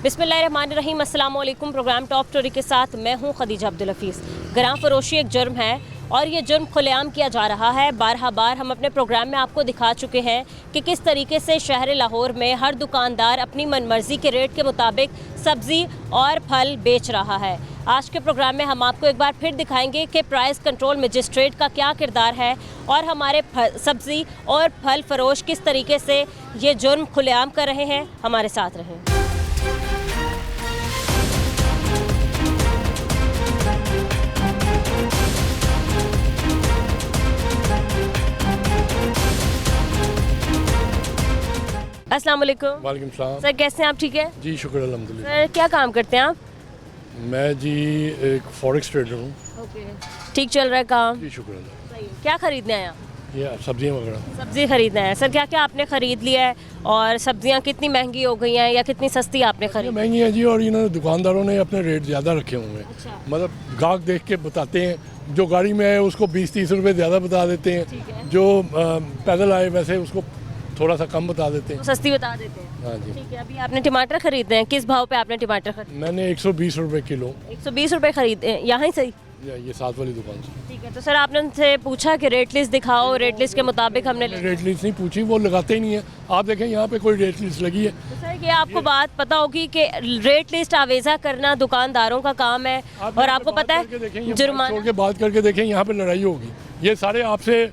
बिस्मिल्लाहिर्रहमानिर्रहीम, अस्सलाम वालेकुम। प्रोग्राम टॉप स्टोरी के साथ मैं हूं खदीजा अब्दुल हफीज़। गराम फरोशी एक जुर्म है और ये जुर्म खुलेआम किया जा रहा है। बारहा बार हम अपने प्रोग्राम में आपको दिखा चुके हैं कि किस तरीके से शहर लाहौर में हर दुकानदार अपनी मनमर्जी के रेट के मुताबिक सब्ज़ी और फल बेच रहा है। आज के प्रोग्राम में हम आपको एक बार फिर दिखाएंगे कि प्राइस कंट्रोल मजिस्ट्रेट का क्या किरदार है और हमारे सब्ज़ी और फल फरोश किस तरीके से ये जुर्म खुलेआम कर रहे हैं। हमारे साथ रहें। अस्सलाम वालेकुम। वालेकुम सलाम। सर कैसे हैं आप? ठीक है जी, शुक्र अल्हम्दुलिल्लाह। सर क्या काम करते हैं आप? मैं जी एक फॉरेक्स ट्रेडर हूँ। ओके, ठीक चल रहा है काम? जी शुक्र अल्लाह। सही। क्या खरीदने आए आप? ये सब्जियाँ वगैरह। सब्जी खरीदना है। सर क्या क्या आपने ख़रीद लिया है और सब्जियां कितनी महंगी हो गई हैं या कितनी सस्ती आपने ये खरीदी? महंगी है जी, और इन्होंने दुकानदारों ने अपने रेट ज़्यादा रखे हुए हैं। अच्छा। मतलब गाहक देख के बताते हैं, जो गाड़ी में आए उसको 20-30 रुपए ज़्यादा बता देते ठीक है। हैं, जो पैदल आए वैसे उसको थोड़ा सा कम बता देते हैं। सस्ती बता देते हैं। हाँ जी। ठीक है। अभी आपने टमाटर खरीदे हैं, किस भाव पे आपने टमाटर खरीदे? मैंने 120 रुपए किलो। 120 रुपए खरीदे हैं, यहाँ ही सही? ये साथ वाली दुकान से। ठीक है। तो सर आपने उनसे पूछा कि रेट लिस्ट दिखाओ, रेट लिस्ट के मुताबिक हमने ले। रेट लिस्ट नहीं पूछी, वो लगाते ही नहीं है। आप देखें यहाँ पे कोई रेट लिस्ट लगी है? तो सर ये आपको बात पता होगी कि रेट लिस्ट आवेजा करना दुकानदारों का काम है और आपको पता है जुर्माना छोड़ के बात करके देखें, यहाँ पे लड़ाई होगी। ये सारे आपसे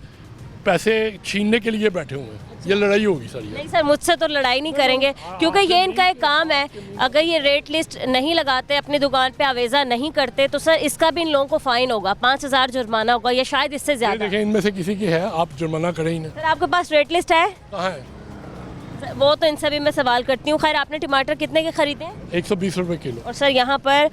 पैसे छीनने के लिए बैठे हुए हैं, ये लड़ाई होगी सारी। नहीं सर, मुझसे तो लड़ाई नहीं करेंगे क्योंकि ये इनका एक काम है। अगर ये रेट लिस्ट नहीं लगाते, अपनी दुकान पे आवेजा नहीं करते, तो सर इसका भी इन लोगों को फाइन होगा, 5000 जुर्माना होगा या शायद इससे ज्यादा। देखें इनमें से किसी की है, आप जुर्माना करें ही ना। सर आपके पास रेट लिस्ट है? कहाँ है? सर, वो तो इनसे भी मैं सवाल करती हूँ। खैर आपने टमाटर कितने के खरीदे हैं? 120 रुपए किलो। और सर यहाँ पर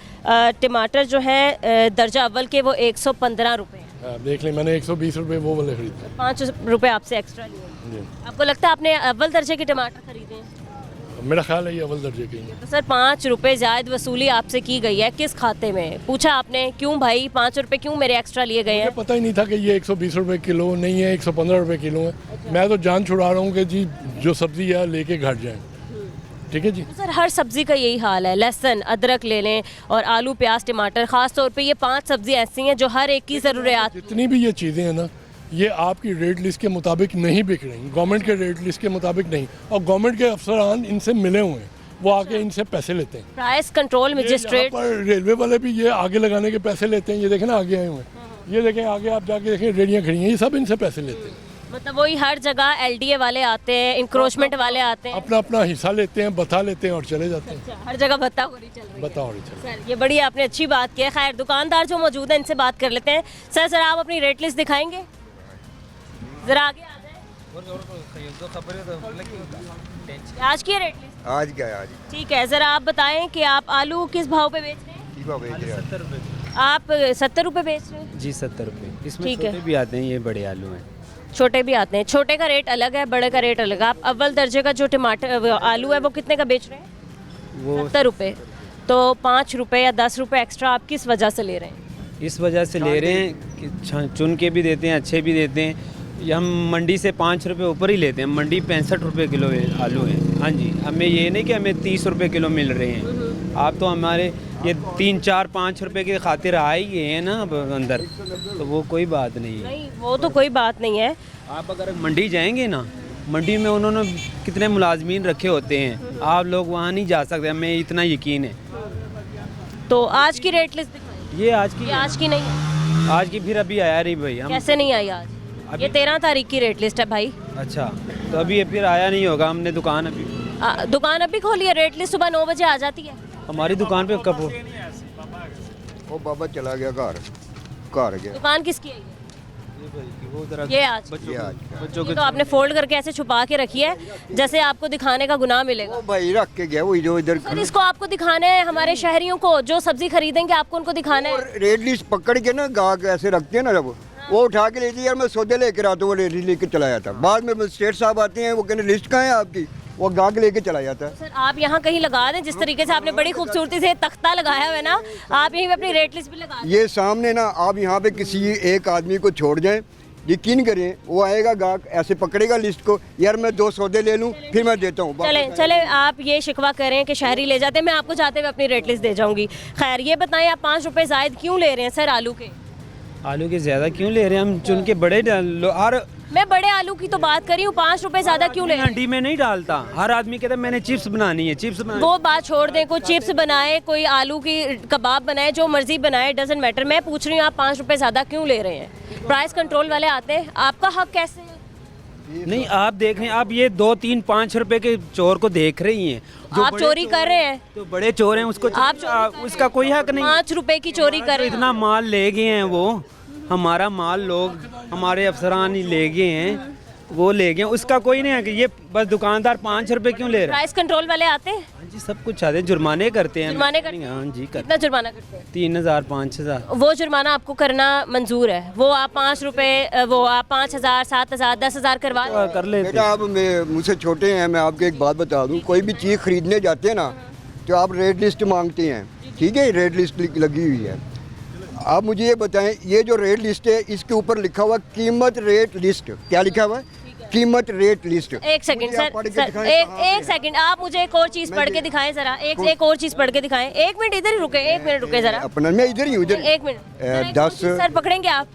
टमाटर जो है दर्जा अव्वल के वो 115 रुपये हैं। देख लें, मैंने 120 रुपए वो वाले खरीदे। 5 रुपये आपसे एक्स्ट्रा लिए। जी। आपको लगता है आपने अव्वल दर्जे के टमाटर खरीदे हैं? मेरा ख्याल है ये अव्वल दर्जे के ही हैं। तो सर 5 रुपये जायद वसूली आपसे की गई है, किस खाते में? पूछा आपने क्यों भाई 5 रुपये क्यों मेरे एक्स्ट्रा लिए गए हैं? मुझे पता ही नहीं था कि ये 120 रुपए किलो नहीं है, 115 रुपए किलो है। मैं तो जान छुड़ा रहा हूँ कि जी जो सब्जी है लेके घर जाएँ। ठीक है जी। तो सर हर सब्ज़ी का यही हाल है, लहसुन अदरक ले लें और आलू प्याज टमाटर, ख़ास तौर पे ये 5 सब्ज़ी ऐसी हैं जो हर एक की ज़रूरियात। जितनी भी ये चीज़ें हैं ना, ये आपकी रेट लिस्ट के मुताबिक नहीं बिक रही, गवर्नमेंट के रेट लिस्ट के मुताबिक नहीं। और गवर्नमेंट के अफसरान इनसे मिले हुए हैं, वो आके इनसे पैसे लेते हैं। प्राइस कंट्रोल मजिस्ट्रेट पर रेलवे वाले भी ये आगे लगाने के पैसे लेते हैं। ये देखें ना, आगे आए हुए हैं, ये देखें आगे आप जाके देखें, रेडियाँ खड़ी हैं, ये सब इनसे पैसे लेते हैं। मतलब वही हर जगह LDA वाले आते हैं, इंक्रोचमेंट वाले आते हैं, अपना अपना हिस्सा लेते हैं, बता लेते हैं और चले जाते हैं। अच्छा, हर जगह भत्ताखोरी चल रही है। बताओ नहीं चल। सर ये बड़ी आपने अच्छी बात की है। खैर दुकानदार जो मौजूद है इनसे बात कर लेते हैं। सर आप अपनी रेट लिस्ट दिखाएंगे? ज़रा आगे आ जाए। आज की रेट लिस्ट? आज क्या है आज? ठीक है। ज़रा आप बताएं कि आप आलू किस भाव पे बेच रहे हैं? 70 रुपये। आप 70 रुपये बेच रहे हैं? जी 70 रुपये। इसमें ठीक है। छोटे भी आते हैं, ये बड़े आलू हैं। छोटे भी आते हैं। छोटे का रेट अलग है, बड़े का रेट अलग है। आप अव्वल दर्जे का जो टमाटर आलू है वो कितने का बेच रहे हैं? वो 70 रुपये। तो 5 रुपये या 10 रुपये एक्स्ट्रा आप किस वजह से ले रहे हैं? इस वजह से ले रहे हैं कि चुन के भी देते हैं, अच्छे भी देते हैं। ये हम मंडी से 5 रुपये ऊपर ही लेते हैं। मंडी 65 रुपये किलो आलू है। हाँ जी, हमें ये नहीं कि हमें 30 रुपये किलो मिल रहे हैं। आप तो हमारे ये 3, 4, 5 रुपये की खातिर आए ही हैं ना अब अंदर, तो वो कोई बात नहीं है। नहीं वो तो कोई बात नहीं है। आप अगर मंडी जाएंगे ना, मंडी में उन्होंने कितने मुलाजमीन रखे होते हैं, आप लोग वहाँ नहीं जा सकते, हमें इतना यकीन है। तो आज की रेट लिस्ट दिखाइए। ये आज की ये आज की नहीं है। आज की फिर अभी आया नहीं भाई। हम कैसे नहीं आई आज? ये 13 तारीख की रेट लिस्ट है भाई। अच्छा, तो अभी ये फिर आया नहीं होगा। हमने दुकान अभी दुकान अभी खोली है। रेट लिस्ट सुबह 9 बजे आ जाती है। हमारी दुकान पे कब वो बाबा चला गया घर गया। दुकान किसकी है वो ये आज? ये आज बच्चों ये तो आपने फोल्ड करके ऐसे छुपा के रखी है जैसे आपको दिखाने का गुनाह मिलेगा। वो भाई रख के गया, वही जो इधर सर इसको आपको दिखाना है, हमारे शहरियों को जो सब्जी खरीदेंगे आपको उनको दिखाना है। रेड लिस्ट पकड़ के ना गाहक ऐसे रखते हैं ना, जब वो उठा के लेती है, यार मैं सौदे लेकर आता हूँ, वो रेड लिस्ट लेके चला जाता। बाद में मजिस्ट्रेट साहब आते हैं, वो कहने लिस्ट कहाँ है आपकी, वो गाहक लेके चला जाता है। सर आप यहाँ कहीं लगा दें, जिस तरीके से आपने बड़ी खूबसूरती से तख्ता लगाया हुआ है ना, आप यहीं पे अपनी रेट लिस्ट भी लगा दें। ये सामने ना आप यहाँ पे किसी एक आदमी को छोड़ जाएं, यकीन करें वो आएगा गाहक ऐसे पकड़ेगा लिस्ट को, यार मैं 2 सौदे ले लूँ फिर मैं देता हूँ। चले आप ये शिकवा करें कि शहरी ले जाते हैं, मैं आपको जाते हुए अपनी रेट लिस्ट दे जाऊंगी। खैर ये बताएं आप 5 रुपए जायद क्यों ले रहे हैं सर आलू के? आलू के ज़्यादा क्यों ले रहे हैं हम? चुन के बड़े और मैं बड़े आलू की तो बात कर रही हूँ, 5 रुपए ज्यादा क्यों ले रहे हैं? हंडी में नहीं डालता, हर आदमी कहता है मैंने चिप्स बनानी है, चिप्स बनानी। वो बात छोड़ दें, कोई चिप्स बनाए, कोई आलू की कबाब बनाए, जो मर्जी बनाए, डजंट मैटर। मैं पूछ रही हूँ आप 5 रुपए ज्यादा क्यों ले रहे हैं? प्राइस कंट्रोल वाले आते हैं, आपका हक कैसे है? नहीं आप देख रहे हैं, आप ये 2, 3, 5 रुपए के चोर को देख रही हैं। आप चोरी कर रहे हैं तो बड़े चोर हैं, उसको उसका कोई हक नहीं। 5 रुपए की चोरी कर रहे हैं। इतना माल ले गए हैं वो, हमारा माल लोग हमारे अफसरान ही ले गए हैं, वो ले गए, उसका कोई नहीं है कि ये बस दुकानदार 5 रुपए क्यों ले रहा है। प्राइस कंट्रोल वाले आते हैं? हाँ जी सब कुछ आते हैं, जुर्माने करते हैं। जुर्माने करते हैं? हाँ जी करते कितना जुर्माना करते हैं? 3000 5000। वो जुर्माना आपको करना मंजूर है? वो आप 5 रुपए, वो आप 5000 7000 10,000 करवा लें? कर लेते बेटा आप मुझसे छोटे हैं, मैं आपको एक बात बता दूं, कोई भी चीज़ खरीदने जाते हैं ना तो आप रेट लिस्ट मांगते हैं, ठीक है? रेट लिस्ट लगी हुई है। आप मुझे ये बताएं, ये जो रेट लिस्ट है इसके ऊपर लिखा हुआ कीमत रेट लिस्ट, क्या लिखा हुआ है? कीमत रेट लिस्ट। एक सेकंड सर, एक सेकंड, आप मुझे एक और चीज पढ़ के दिखाएं जरा, एक और चीज पढ़ के दिखाएं। 1 मिनट इधर ही रुके, 1 मिनट रुके जरा। अपना मैं इधर ही हूँ, इधर 1 मिनट 10 सर पकड़ेंगे आप?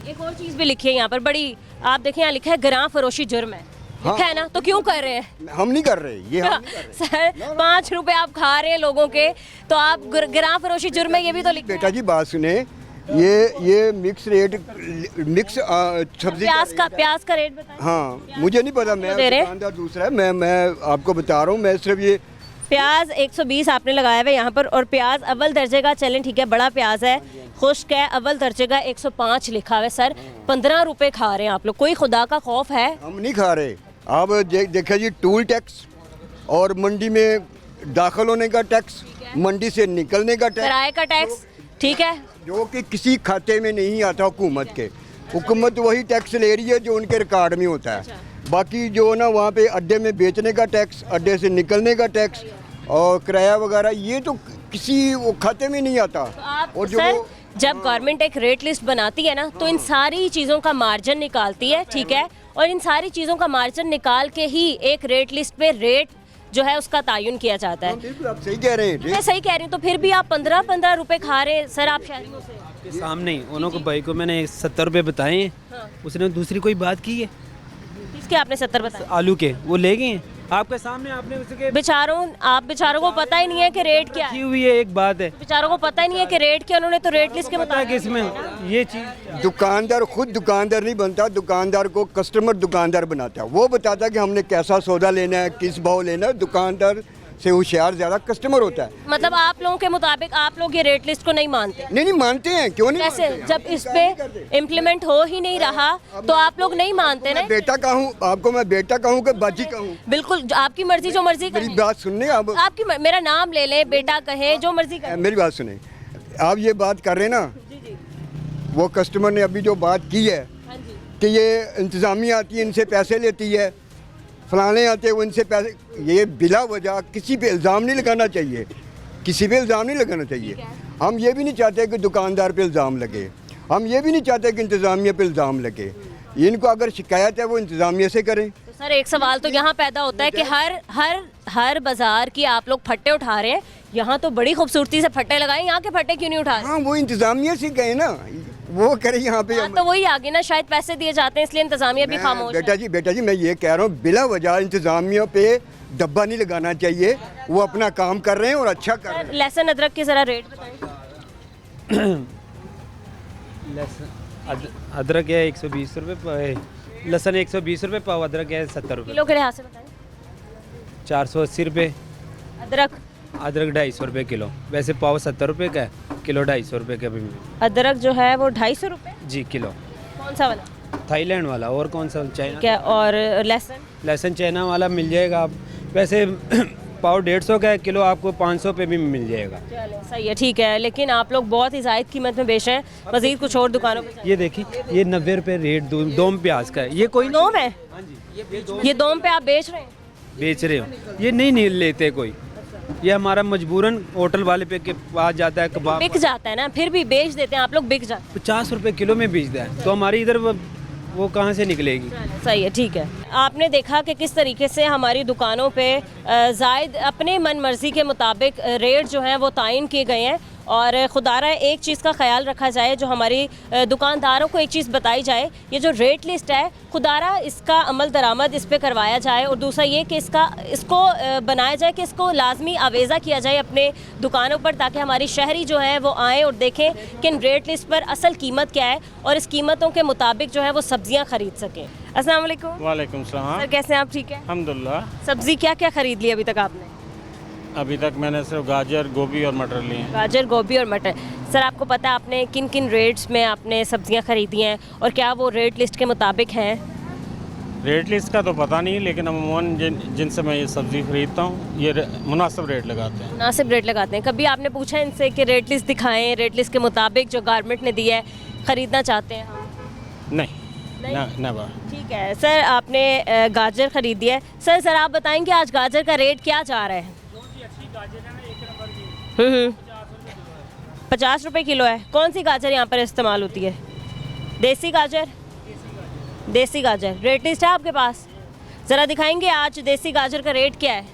एक और चीज भी लिखी है यहाँ पर बड़ी, आप देखें यहाँ लिखा है ग्रां फरोशी जुर्म है, लिखा है ना? तो क्यों कर रहे हैं? हम नहीं कर रहे, ये हम नहीं कर रहे। सर 5 रुपए आप खा रहे हैं लोगों के, तो आप ग्रां फरोशी जुर्म है, ये भी तो लिखा है। बेटा जी बात सुने, ये मिक्स रेट, मिक्स सब्जी प्याज का रेट बताएं। हाँ मुझे नहीं पता, मैं दे रहे? दुकानदार दूसरा है, मैं आपको बता रहा हूँ, मैं सिर्फ ये प्याज 120 आपने लगाया हुआ है यहाँ पर, और प्याज अव्वल दर्जे का, चलें ठीक है, बड़ा प्याज है, खुश्क है, अव्वल दर्जे का 105 लिखा हुआ है। सर 15 रुपए खा रहे हैं आप लोग, कोई खुदा का खौफ है? हम नहीं खा रहे। आप देखिए जी, टूल टैक्स और मंडी में दाखिल होने का टैक्स, मंडी से निकलने का टैक्स, किराए का टैक्स, ठीक है, जो कि किसी खाते में नहीं आता हुकूमत के। हुकूमत वही टैक्स ले रही है जो उनके रिकॉर्ड में होता है। बाकी जो ना वहाँ पे अड्डे में बेचने का टैक्स, अड्डे से निकलने का टैक्स और किराया वगैरह, ये तो किसी वो खाते में नहीं आता। तो आप और सर जब गवर्नमेंट एक रेट लिस्ट बनाती है ना, तो इन सारी चीज़ों का मार्जिन निकालती है, ठीक है, और इन सारी चीज़ों का मार्जिन निकाल के ही एक रेट लिस्ट पे रेट जो है उसका तयन किया जाता है। बिल्कुल आप सही कह रहे हैं। मैं सही कह रही हूँ, तो फिर भी आप 15-15 रुपए खा रहे हैं सर आप शहरियों से। के सामने ही उन्हों को भाई को मैंने 70 रुपए बताए हैं, हाँ। उसने दूसरी कोई बात की है? किसके आपने 70 बताए? आलू के वो ले गए हैं आपके सामने, आपने उसके बेचारों को पता ही नहीं है कि रेट क्या की है। हुई है। एक बात है, बेचारों को पता ही नहीं है कि रेट क्या, उन्होंने तो रेट लिस्ट के पता है कि मुताबिक। इसमें ये चीज़ दुकानदार खुद दुकानदार नहीं बनता, दुकानदार को कस्टमर दुकानदार बनाता है। वो बताता है कि हमने कैसा सौदा लेना है, किस भाव लेना है। दुकानदार से होशियार ज़्यादा कस्टमर होता है। मतलब आप लोगों के मुताबिक आप लोग ये रेट लिस्ट को नहीं मानते? नहीं मानते हैं, क्यों नहीं कैसे? मानते? जब इस पे इम्प्लीमेंट हो ही नहीं रहा तो आप लोग नहीं मानते ना? मैं बेटा कहूँ आपको, मैं बेटा कहूँ कि बाजी कहूँ? बिल्कुल आपकी मर्जी, जो मर्जी मेरी करें। बात सुनने आप, मेरा नाम ले लें, बेटा कहें, जो मर्जी करें। मेरी बात सुने। आप ये बात कर रहे हैं ना, वो कस्टमर ने अभी जो बात की है कि ये इंतज़ामिया आती है इनसे पैसे लेती है, फलाने आते हैं वो इनसे पैसे, ये बिला वजह किसी पे इल्ज़ाम नहीं लगाना चाहिए, किसी पे इल्ज़ाम नहीं लगाना चाहिए। हम ये भी नहीं चाहते कि दुकानदार पे इल्ज़ाम लगे, हम ये भी नहीं चाहते कि इंतज़ामिया पे इल्ज़ाम लगे। इनको अगर शिकायत है वो इंतज़ामिया से करें। तो सर एक सवाल तो यहाँ पैदा होता है कि हर बाजार की आप लोग फट्टे उठा रहे हैं, यहाँ तो बड़ी खूबसूरती से फट्टे लगाए, यहाँ के फट्टे क्यों नहीं उठा रहे? हाँ वो इंतज़ामिया से कहें ना, वो करें यहाँ पे। तो वही आगे ना, शायद पैसे दिए जाते हैं इसलिए इंतजामिया भी खामोश है। बेटा जी मैं ये कह रहा हूँ, बिला वजह इंतज़ामिया पे डब्बा नहीं लगाना चाहिए। वो अपना काम कर रहे हैं और अच्छा कर रहे हैं। लहसुन अदरक के ज़रा रेट बताएं। अदरक है 120 रुपये, लहसुन 120 रुपये पाव, अदरक है 70 रुपये, किलो के लिहाज से बताएं। 480 रुपये। अदरक 250 रुपये किलो, वैसे पाव 70 रुपये का है, किलो 250 रुपये का भी। अदरक जो है वो 250 रुपये जी किलो। कौन सा वाला? थाईलैंड वाला। और कौन सा? चाइना। क्या? और लहसुन? लहसुन चाइना वाला मिल जाएगा आप, वैसे पाव 150 का है, किलो आपको 500 पे भी मिल जाएगा। चले सही है, ठीक है, लेकिन आप लोग बहुत ही ज़ायद कीमत में बेच रहे हैं। मज़ीद कुछ और दुकानों पे ये देखिए, ये 90 रुपये रेट दोम प्याज का है। ये कोई दोम है? हाँ जी, ये दोम पे आप बेच रहे हैं? बेच रहे हो, ये नहीं लेते कोई, ये हमारा मजबूरन होटल वाले पे के पास जाता है, कबाब बिक जाता है ना, फिर भी बेच देते हैं आप लोग, बिक जाते 50 रुपये किलो में बेचता है। तो हमारी इधर वो कहाँ से निकलेगी। सही है, ठीक है। आपने देखा कि किस तरीके से हमारी दुकानों पे जायद अपने मन मर्जी के मुताबिक रेट जो हैं वो तयन किए गए हैं। और खुदारा एक चीज़ का ख्याल रखा जाए, जो हमारी दुकानदारों को एक चीज़ बताई जाए, ये जो रेट लिस्ट है खुदारा इसका अमल दरामद इस पर करवाया जाए। और दूसरा ये कि इसको बनाया जाए कि इसको लाजमी आवेज़ा किया जाए अपने दुकानों पर, ताकि हमारी शहरी जो है वो आएँ और देखें कि इन रेट लिस्ट पर असल कीमत क्या है और इस कीमतों के मुताबिक जो है वो सब्ज़ियाँ ख़रीद सकें। अस्सलाम वालेकुम। वालेकुम सलाम। सर कैसे हैं आप? ठीक है, अल्हम्दुलिल्लाह। सब्ज़ी क्या क्या ख़रीद ली अभी तक आपने? अभी तक मैंने सिर्फ गाजर, गोभी और मटर लिए हैं। गाजर, गोभी और मटर। सर आपको पता है आपने किन किन रेट्स में आपने सब्जियां खरीदी हैं और क्या वो रेट लिस्ट के मुताबिक हैं? रेट लिस्ट का तो पता नहीं, लेकिन अमूमन जिनसे मैं ये सब्ज़ी ख़रीदता हूँ ये मुनासिब रेट लगाते हैं। मुनासिब रेट लगाते हैं। कभी आपने पूछा इनसे कि रेट लिस्ट दिखाएं, रेट लिस्ट के मुताबिक जो गारमेंट ने दिया है ख़रीदना चाहते हैं हम? नहीं, नेवर। ठीक है सर, आपने गाजर ख़रीदी है। सर आप बताएंगे आज गाजर का रेट क्या जा रहा है? 50 रुपये किलो है। कौन सी गाजर यहाँ पर इस्तेमाल होती है? देसी गाजर। देसी गाजर रेट लिस्ट है आपके पास? ज़रा दिखाएंगे आज देसी गाजर का रेट क्या है?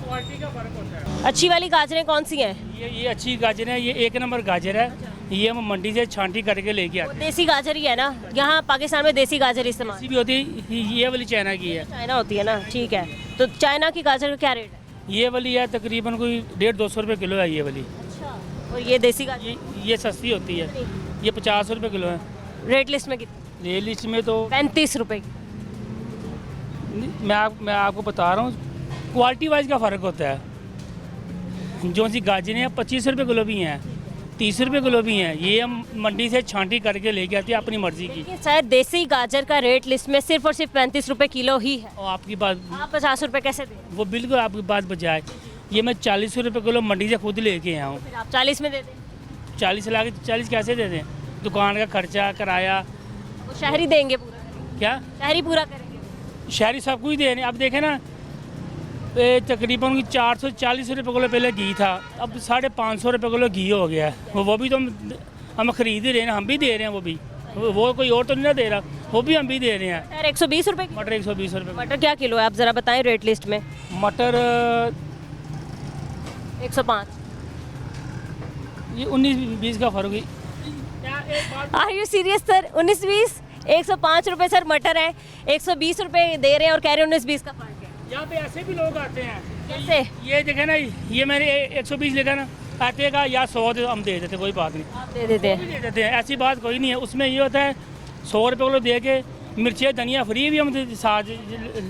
क्वालिटी का फ़र्क होता है। अच्छी वाली गाजरें कौन सी हैं? ये अच्छी गाजर है, ये 1 नंबर गाजर है। ये हम मंडी से छांटी करके लेके आते हैं। देसी गाजर ही है ना? यहाँ पाकिस्तान में देसी गाजर इस्तेमाल ऐसी भी होती है, ये वाली चाइना की है। चाइना होती है ना? ठीक है, तो चाइना की गाजर का क्या रेट है? ये वाली है तकरीबन कोई 150-200 रुपये किलो है ये वाली। अच्छा, और ये देसी गाजर ये सस्ती होती है, ये 50 रुपये किलो है। रेट लिस्ट में कितनी? रेट लिस्ट में तो 35 रुपये की। मैं आपको बता रहा हूँ, क्वालिटी वाइज का फ़र्क होता है। जो सी गाजरें हैं 25 रुपये किलो भी हैं, 30 रुपये किलो भी हैं। ये हम मंडी से छांटी करके लेके आते हैं अपनी मर्जी की। सर देसी गाजर का रेट लिस्ट में सिर्फ और सिर्फ 35 रुपये किलो ही है। और आपकी बात, आप 50 रुपये कैसे दें? वो बिल्कुल आपकी बात बजाय, ये मैं 40 रुपये किलो मंडी से खुद लेके आया हूँ। फिर आप 40 में दे दें? 40 ला के 40 कैसे दे दें? दुकान का खर्चा, किराया। वो शहरी देंगे पूरा करेंगे। क्या शहरी पूरा करेंगे? शहरी सब कुछ दे रहे हैं। अब देखें ना, तकरीबन 440 रुपये किलो पहले घी था, अब 550 रुपये किलो घी हो गया है। वो भी तो हम खरीद ही रहे हैं, हम भी दे रहे हैं। वो भी वो कोई और तो नहीं ना दे रहा, वो भी हम भी दे रहे हैं। मटर 120 रुपये? मटर 120 रुपये। मटर क्या किलो है आप ज़रा बताएं रेट लिस्ट में? मटर 105। ये 19-20 का फ़र्क है। Are you serious sir? 19-20? 105 रुपये सर मटर है, 120 रुपये दे रहे हैं और कह रहे हैं 19-20 का फ़र्क है। यहाँ पे ऐसे भी लोग आते हैं। कैसे? ये देखे ना, ये मैंने 120 लिखा ना, आते का या 100 हम दे देते, कोई बात नहीं, आप दे देते हैं? दे देते हैं, ऐसी बात कोई नहीं है। उसमें ये होता है 100 रुपये किलो दे के मिर्ची धनिया फ्री भी हम साथ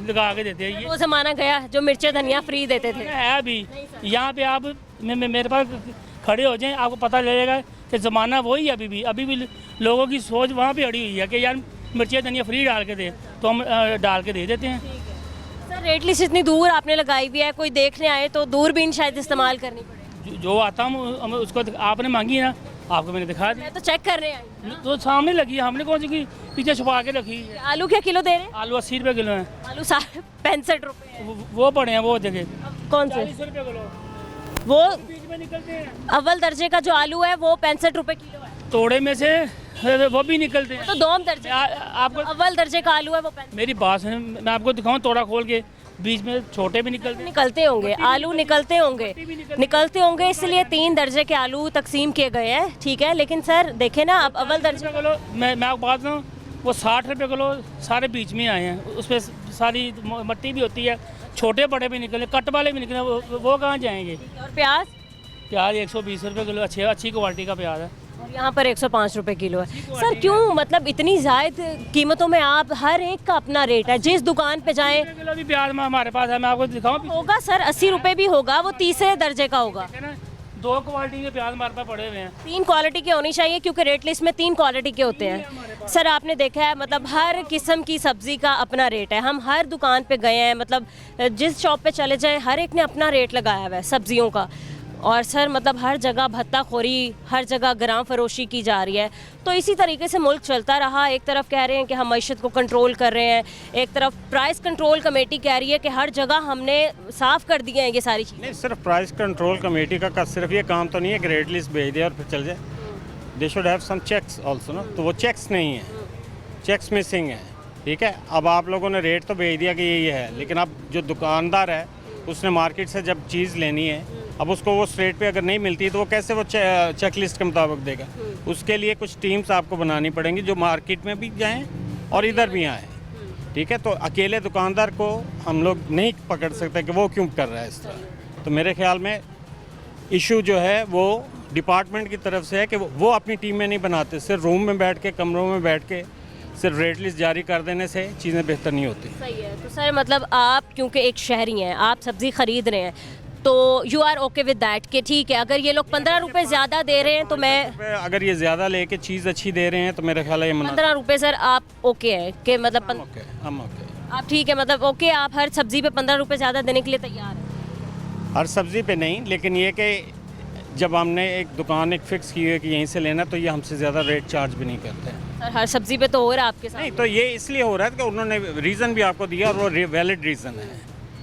लगा के देते हैं। वो ज़माना गया जो मिर्ची धनिया फ्री देते थे। ये है अभी यहाँ पे। आप मेरे पास खड़े हो जाएं, आपको पता लगेगा कि ज़माना वही है। अभी भी लोगों की सोच वहाँ पे अड़ी हुई है कि यार मिर्ची धनिया फ्री डाल के दे, तो हम डाल के दे देते हैं। सर रेट लिस्ट इतनी दूर आपने लगाई हुई है, कोई देखने आए तो दूरबीन शायद इस्तेमाल करनी पड़े। जो आता हम उसको आपने मांगी है ना, आपको मैंने दिखा दी। मैं तो चेक करने आई। तो सामने लगी है, हमने कौन सी की पीछे छुपा के रखी है। आलू क्या किलो दे रहे हैं? आलू 80 रुपये किलो हैं। आलू 65 रुपये है। वो पड़े हैं वो जगह कौन से? 40 रुपये किलो वो बीच में निकलते हैं। अव्वल दर्जे का जो आलू है वो 65 रुपये किलो है। तोड़े में से वो भी निकलते हैं। तो दोम दर्जे आपको अव्वल दर्जे का आलू है वो 65। मेरी बात सुन, मैं आपको दिखाऊं तोड़ा खोल के, बीच में छोटे भी निकलते हैं। निकलते होंगे आलू, निकलते होंगे इसलिए 3 दर्जे के आलू तकसीम किए गए हैं। ठीक है, लेकिन सर देखें ना अब अव्वल दर्जे किलो, मैं आपको बात बताऊँ, वो 60 रुपये किलो सारे बीच में आए हैं। उसमें सारी मट्टी भी होती है, छोटे बड़े भी निकले, कट वाले भी निकले, वो कहाँ जाएंगे? और प्याज? प्याज 120 रुपये किलो, अच्छी क्वालिटी का प्याज है। और यहाँ पर 105 रुपये किलो है। सर क्यों, मतलब इतनी ज़ायद कीमतों में आप, हर एक का अपना रेट है, जिस दुकान पे जाएं। किलो भी प्याज हमारे पास है, मैं आपको दिखाऊँ। होगा सर 80 रुपये भी होगा, वो तीसरे दर्जे का होगा। है ना, 2 क्वालिटी के प्याज हमारे पास पड़े हुए हैं। 3 क्वालिटी के होनी चाहिए क्योंकि रेट लिस्ट में 3 क्वालिटी के होते हैं। सर आपने देखा है मतलब हर किस्म की सब्ज़ी का अपना रेट है। हम हर दुकान पे गए हैं, मतलब जिस शॉप पे चले जाएं हर एक ने अपना रेट लगाया हुआ है सब्जियों का। और सर मतलब हर जगह भत्ताखोरी, हर जगह ग्राम फरोशी की जा रही है। तो इसी तरीके से मुल्क चलता रहा। एक तरफ कह रहे हैं कि हम मईशत को कंट्रोल कर रहे हैं, एक तरफ प्राइस कंट्रोल कमेटी कह रही है कि हर जगह हमने साफ़ कर दिए हैं ये सारी चीज़ें। नहीं, सिर्फ प्राइस कंट्रोल कमेटी का सिर्फ ये काम तो नहीं है कि रेट लिस्ट भेज दे और फिर चल जाए। They should have some checks also ना, तो वो चेक्स नहीं है, चेक्स मिसिंग है। ठीक है, अब आप लोगों ने रेट तो भेज दिया कि ये है, लेकिन अब जो दुकानदार है उसने मार्केट से जब चीज़ लेनी है, अब उसको वो रेट पे अगर नहीं मिलती तो वो कैसे वो चेक लिस्ट के मुताबिक देगा। उसके लिए कुछ टीम्स आपको बनानी पड़ेंगी जो मार्केट में भी जाएं और इधर भी आएँ। ठीक है, तो अकेले दुकानदार को हम लोग नहीं पकड़ सकते कि वो क्यों कर रहा है इस तरह। तो मेरे ख्याल में इशू जो है वो डिपार्टमेंट की तरफ से है कि वो अपनी टीम में नहीं बनाते, सिर्फ रूम में बैठ के, कमरों में बैठ के सिर्फ रेट लिस्ट जारी कर देने से चीज़ें बेहतर नहीं होती। सही है। तो सर मतलब आप क्योंकि एक शहरी हैं, आप सब्ज़ी ख़रीद रहे हैं, तो you are okay with that कि ठीक है अगर ये लोग 15 रुपये ज़्यादा दे रहे हैं तो मैं, अगर ये ज़्यादा लेके चीज़ अच्छी दे रहे हैं तो मेरा ख्याल है ये 15 रुपये सर आप ओके हैं कि मतलब ओके, हम ओके, आप ठीक है मतलब ओके, आप हर सब्ज़ी पे 15 रुपये ज़्यादा देने के लिए तैयार हैं? हर सब्ज़ी पे नहीं, लेकिन ये कि जब हमने एक दुकान एक फ़िक्स की है कि यहीं से लेना, तो ये हमसे ज़्यादा रेट चार्ज भी नहीं करते हैं। सर हर सब्ज़ी पे तो हो रहा है आपके साथ? नहीं, तो ये इसलिए हो रहा है कि उन्होंने रीज़न भी आपको दिया और वो वैलिड रीज़न है,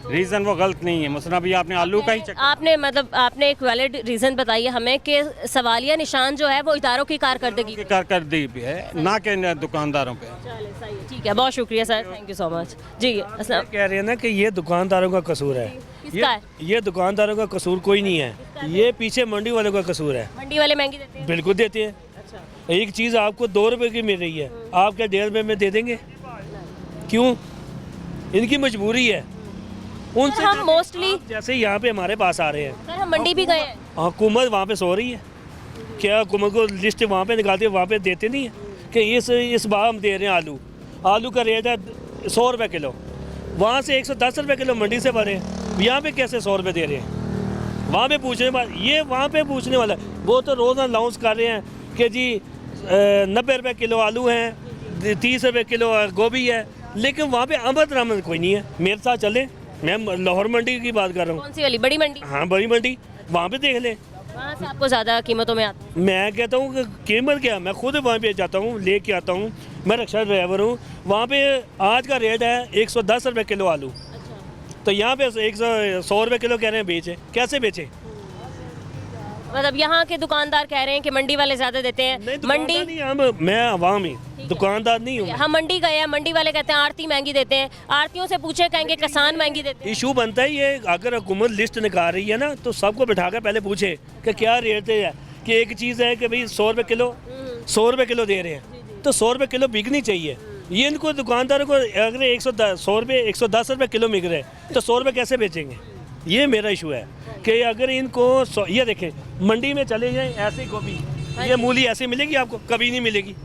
रीज़न वो गलत नहीं है। मसलन अभी आपने आलू का ही आपने मतलब आपने एक वैलिड रीज़न बताइए हमें कि सवालिया निशान जो है वो इदारों की कारकर्दगी कारकर्दगी भी है, ना कि दुकानदारों पे। चले सही है, ठीक है, बहुत शुक्रिया sir, thank you so much जी। अस्सलाम, कह रहे हैं ना कि ये दुकानदारों का कसूर है। किसका है? ये दुकानदारों का कसूर कोई नहीं है, ये पीछे मंडी वालों का कसूर है। मंडी वाले महंगी देते हैं? बिल्कुल देते हैं। अच्छा, एक चीज़ आपको 2 रुपए की मिल रही है, आप क्या 1.5 रुपये में दे देंगे? क्यों? इनकी मजबूरी है। उनसे हम मोस्टली जैसे यहाँ पे हमारे पास आ रहे हैं, सर हम मंडी भी गए हैं, हुकूमत वहाँ पे सो रही है। क्या हुकूमत को लिस्ट वहाँ पे निकालती है, वहाँ पे देते नहीं है कि इस बार हम दे रहे हैं आलू का रेट है 100 रुपये किलो, वहाँ से 110 रुपये किलो मंडी से भरे, यहाँ पे कैसे 100 रुपये दे रहे हैं? वहाँ पे पूछने वाला, ये वहाँ पे पूछने वाला, वो तो रोज़ अनाउंस कर रहे हैं कि जी 90 रुपये किलो आलू हैं, 30 रुपये किलो गोभी है, लेकिन वहाँ पे आमद दरामद कोई नहीं है। मेरे साथ चले, मैं लाहौर मंडी की बात कर रहा हूँ। कौन सी वाली बड़ी मंडी? हाँ, बड़ी मंडी, वहाँ पे देख लें। वहाँ से आपको ज़्यादा कीमतों में आता है? मैं कहता हूँ कि कीमत क्या, मैं खुद वहाँ पे जाता हूँ, लेके आता हूँ, मैं रिक्शा ड्राइवर हूँ। वहाँ पे आज का रेट है 110 रुपये किलो आलू, तो यहाँ पे 100 रुपये किलो कह रहे हैं बेचे, कैसे बेचे? मतलब यहाँ के दुकानदार कह रहे हैं कि मंडी वाले ज़्यादा देते हैं। नहीं, मंडी नहीं, मैं आवाम ही, दुकानदार नहीं हूँ। हम मंडी गए हैं, मंडी वाले कहते हैं आड़ती महंगी देते हैं, आड़तियों से पूछे कहेंगे किसान महंगी देते हैं। इशू बनता है ये, अगर हुकूमत लिस्ट निकाल रही है ना, तो सबको बिठा कर पहले पूछे कि क्या रेट है। कि एक चीज़ है कि भाई 100 रुपये किलो, 100 रुपये किलो दे रहे हैं, तो 100 रुपये किलो बिकनी चाहिए। ये इनको दुकानदारों को अगर 110 रुपये किलो बिक रहे हैं, तो 100 रुपये कैसे बेचेंगे? ये मेरा इशू है कि अगर इनको ये देखें, मंडी में चले जाएं, ऐसे गोभी, ये मूली ऐसे मिलेगी आपको? कभी नहीं मिलेगी।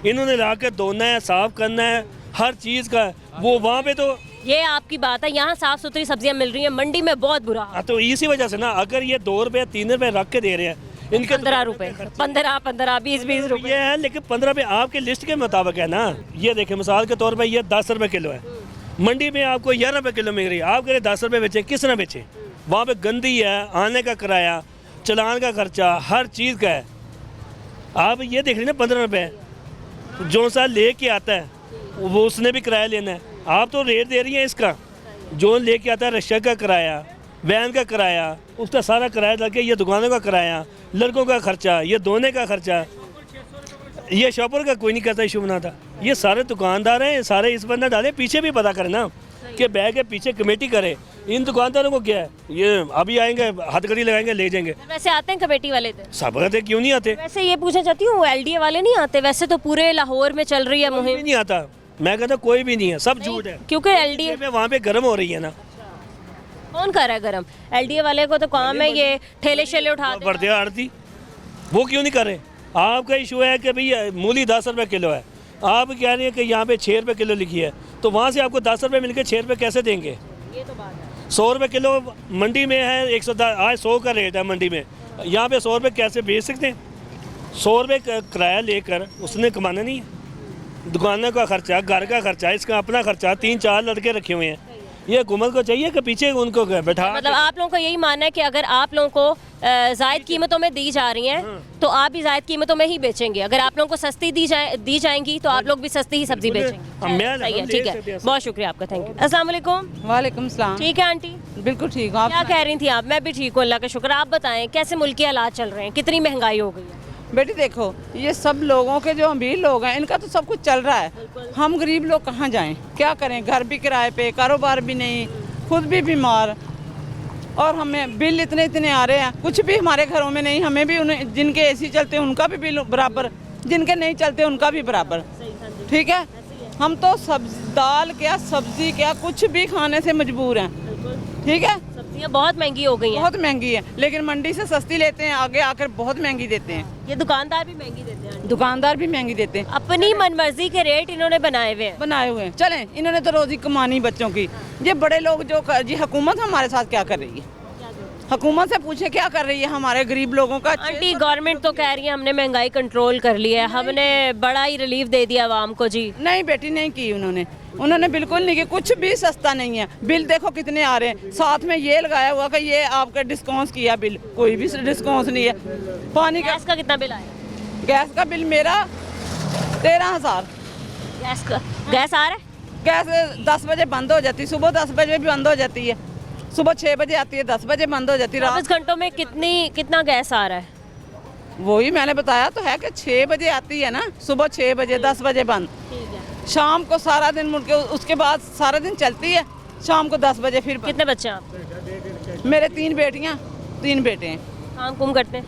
इन्होंने ला कर धोना है, साफ़ करना है, हर चीज़ का। वो वहाँ पे तो ये आपकी बात है, यहाँ साफ़ सुथरी सब्जियाँ मिल रही हैं, मंडी में बहुत बुरा हाल। तो इसी वजह से ना, अगर ये 2 रुपये 3 रुपये रख के दे रहे हैं, इनके 15 रुपये, 15, 20 रुपये ये है, लेकिन 15 रुपये आपके लिस्ट के मुताबिक है ना। ये देखें, मिसाल के तौर पर ये 10 रुपये किलो है, मंडी में आपको 11 रुपये किलो मिल रही है, आप कह रहे 10 रुपये बेचें, किस तरह बेचें? वहाँ पे गंदी है, आने का किराया, चलान का खर्चा, हर चीज़ का है। आप ये देख रहे ना, 15 रुपये जो सा ले के आता है वो उसने भी किराया लेना है। आप तो रेट दे रही हैं इसका, जो लेके आता है रिक्शा का किराया, वैन का किराया, उसका सारा किराया लगे, ये दुकानों का किराया, लड़कों का खर्चा, ये धोने का खर्चा, ये शॉपर का कोई नहीं कहता इशू बनाता। ये सारे दुकानदार हैं, सारे इस पर ना डाले, पीछे भी पता करें ना कि बैग के पीछे कमेटी करे। इन दुकानदारों को क्या है, ये अभी आएंगे, हथकड़ी लगाएंगे, ले जाएंगे। वैसे आते हैं कमेटी वाले तो? सब आते, क्यों नहीं आते? वैसे ये पूछना चाहती हूँ, LDA वाले नहीं आते? वैसे तो पूरे लाहौर में चल रही है मुहिम। नहीं आता, मैं कहता कोई भी नहीं है, सब झूठ है, क्योंकि LDA में वहाँ पे गर्म हो रही है ना। कौन कर रहा है गरम? LDA वाले को तो काम है ये ठेले शेले उठा दे। बढ़ते आड़ती, वो क्यों नहीं कर रहे? आपका इशू है कि भाई मूली 10 रुपये किलो है, आप कह रहे हैं कि यहाँ पे 6 रुपये किलो लिखी है, तो वहाँ से आपको 10 रुपये मिलकर 6 रुपये कैसे देंगे? ये तो बात है। 100 रुपये किलो मंडी में है, 110, आज 100 का रेट है मंडी में, यहाँ पे 100 रुपये कैसे बेच सकते हैं? 100 रुपये किराया लेकर उसने कमाना नहीं है। दुकानों का खर्चा, घर का खर्चा, इसका अपना खर्चा, 3-4 लड़के रखे हुए हैं। ये हुकूमत को चाहिए कि पीछे उनको बैठा, मतलब आप लोगों का यही मानना है कि अगर आप लोगों को जायद कीमतों में दी जा रही हैं तो आप भी जायद कीमतों में ही बेचेंगे, अगर आप लोगों को सस्ती दी जाएंगी तो आप लोग भी सस्ती ही सब्जी बेचेंगे। सही है, ठीक है, बहुत शुक्रिया आपका, थैंक यू। अस्सलाम वालेकुम। वालेकुम सलाम। ठीक है आंटी? बिल्कुल ठीक हूँ। आप क्या कह रही थी आप? मैं भी ठीक हूँ, अल्लाह का शुक्र। आप बताएं कैसे मुल्क के हालात चल रहे हैं, कितनी महंगाई हो गई है? बेटी देखो, ये सब लोगों के जो अमीर लोग हैं इनका तो सब कुछ चल रहा है, हम गरीब लोग कहाँ जाएं, क्या करें, घर भी किराए पे, कारोबार भी नहीं, खुद भी बीमार, और हमें बिल इतने इतने आ रहे हैं, कुछ भी हमारे घरों में नहीं, हमें भी उन्हें जिनके एसी चलते हैं उनका भी बिल बराबर, जिनके नहीं चलते उनका भी बराबर। ठीक है, हम तो दाल क्या सब्जी क्या कुछ भी खाने से मजबूर हैं। ठीक है, सब्जियां बहुत महंगी हो गई हैं। बहुत महंगी है, लेकिन मंडी से सस्ती लेते हैं, आगे आकर बहुत महंगी देते हैं। ये दुकानदार भी महंगी देते हैं। दुकानदार भी महंगी देते हैं, अपनी मनमर्जी के रेट इन्होंने बनाए हुए हैं। बनाए हुए हैं। चलें, इन्होंने तो रोजी कमानी बच्चों की। ये बड़े लोग जो जी हुकूमत हमारे साथ क्या कर रही है, हुकूमत से पूछे क्या कर रही है हमारे गरीब लोगों का। आंटी, गवर्नमेंट तो कह रही है हमने महंगाई कंट्रोल कर ली है, हमने बड़ा ही रिलीफ दे दिया आवाम को। जी नहीं बेटी, नहीं की उन्होंने बिल्कुल नहीं की, कुछ भी सस्ता नहीं है। बिल देखो कितने आ रहे हैं, साथ में ये लगाया हुआ कि ये आपका डिस्काउंट किया बिल, कोई भी डिस्काउंट नहीं है। पानी का गैस का कितना बिल आया? गैस का बिल मेरा 13,000। गैस आ रहा है? गैस 10 बजे बंद हो जाती है, सुबह 10 बजे भी बंद हो जाती है, सुबह 6 बजे आती है, 10 बजे बंद हो जाती है। 24 घंटों में कितना गैस आ रहा है? वही मैंने बताया तो है कि 6 बजे आती है ना, सुबह 6 बजे, 10 बजे बंद, शाम को सारा दिन मुड़ के, उसके बाद सारा दिन चलती है, शाम को 10 बजे फिर। कितने बच्चे हैं आप? मेरे 3 बेटियां 3 बेटे हैं। काम कुम करते हैं?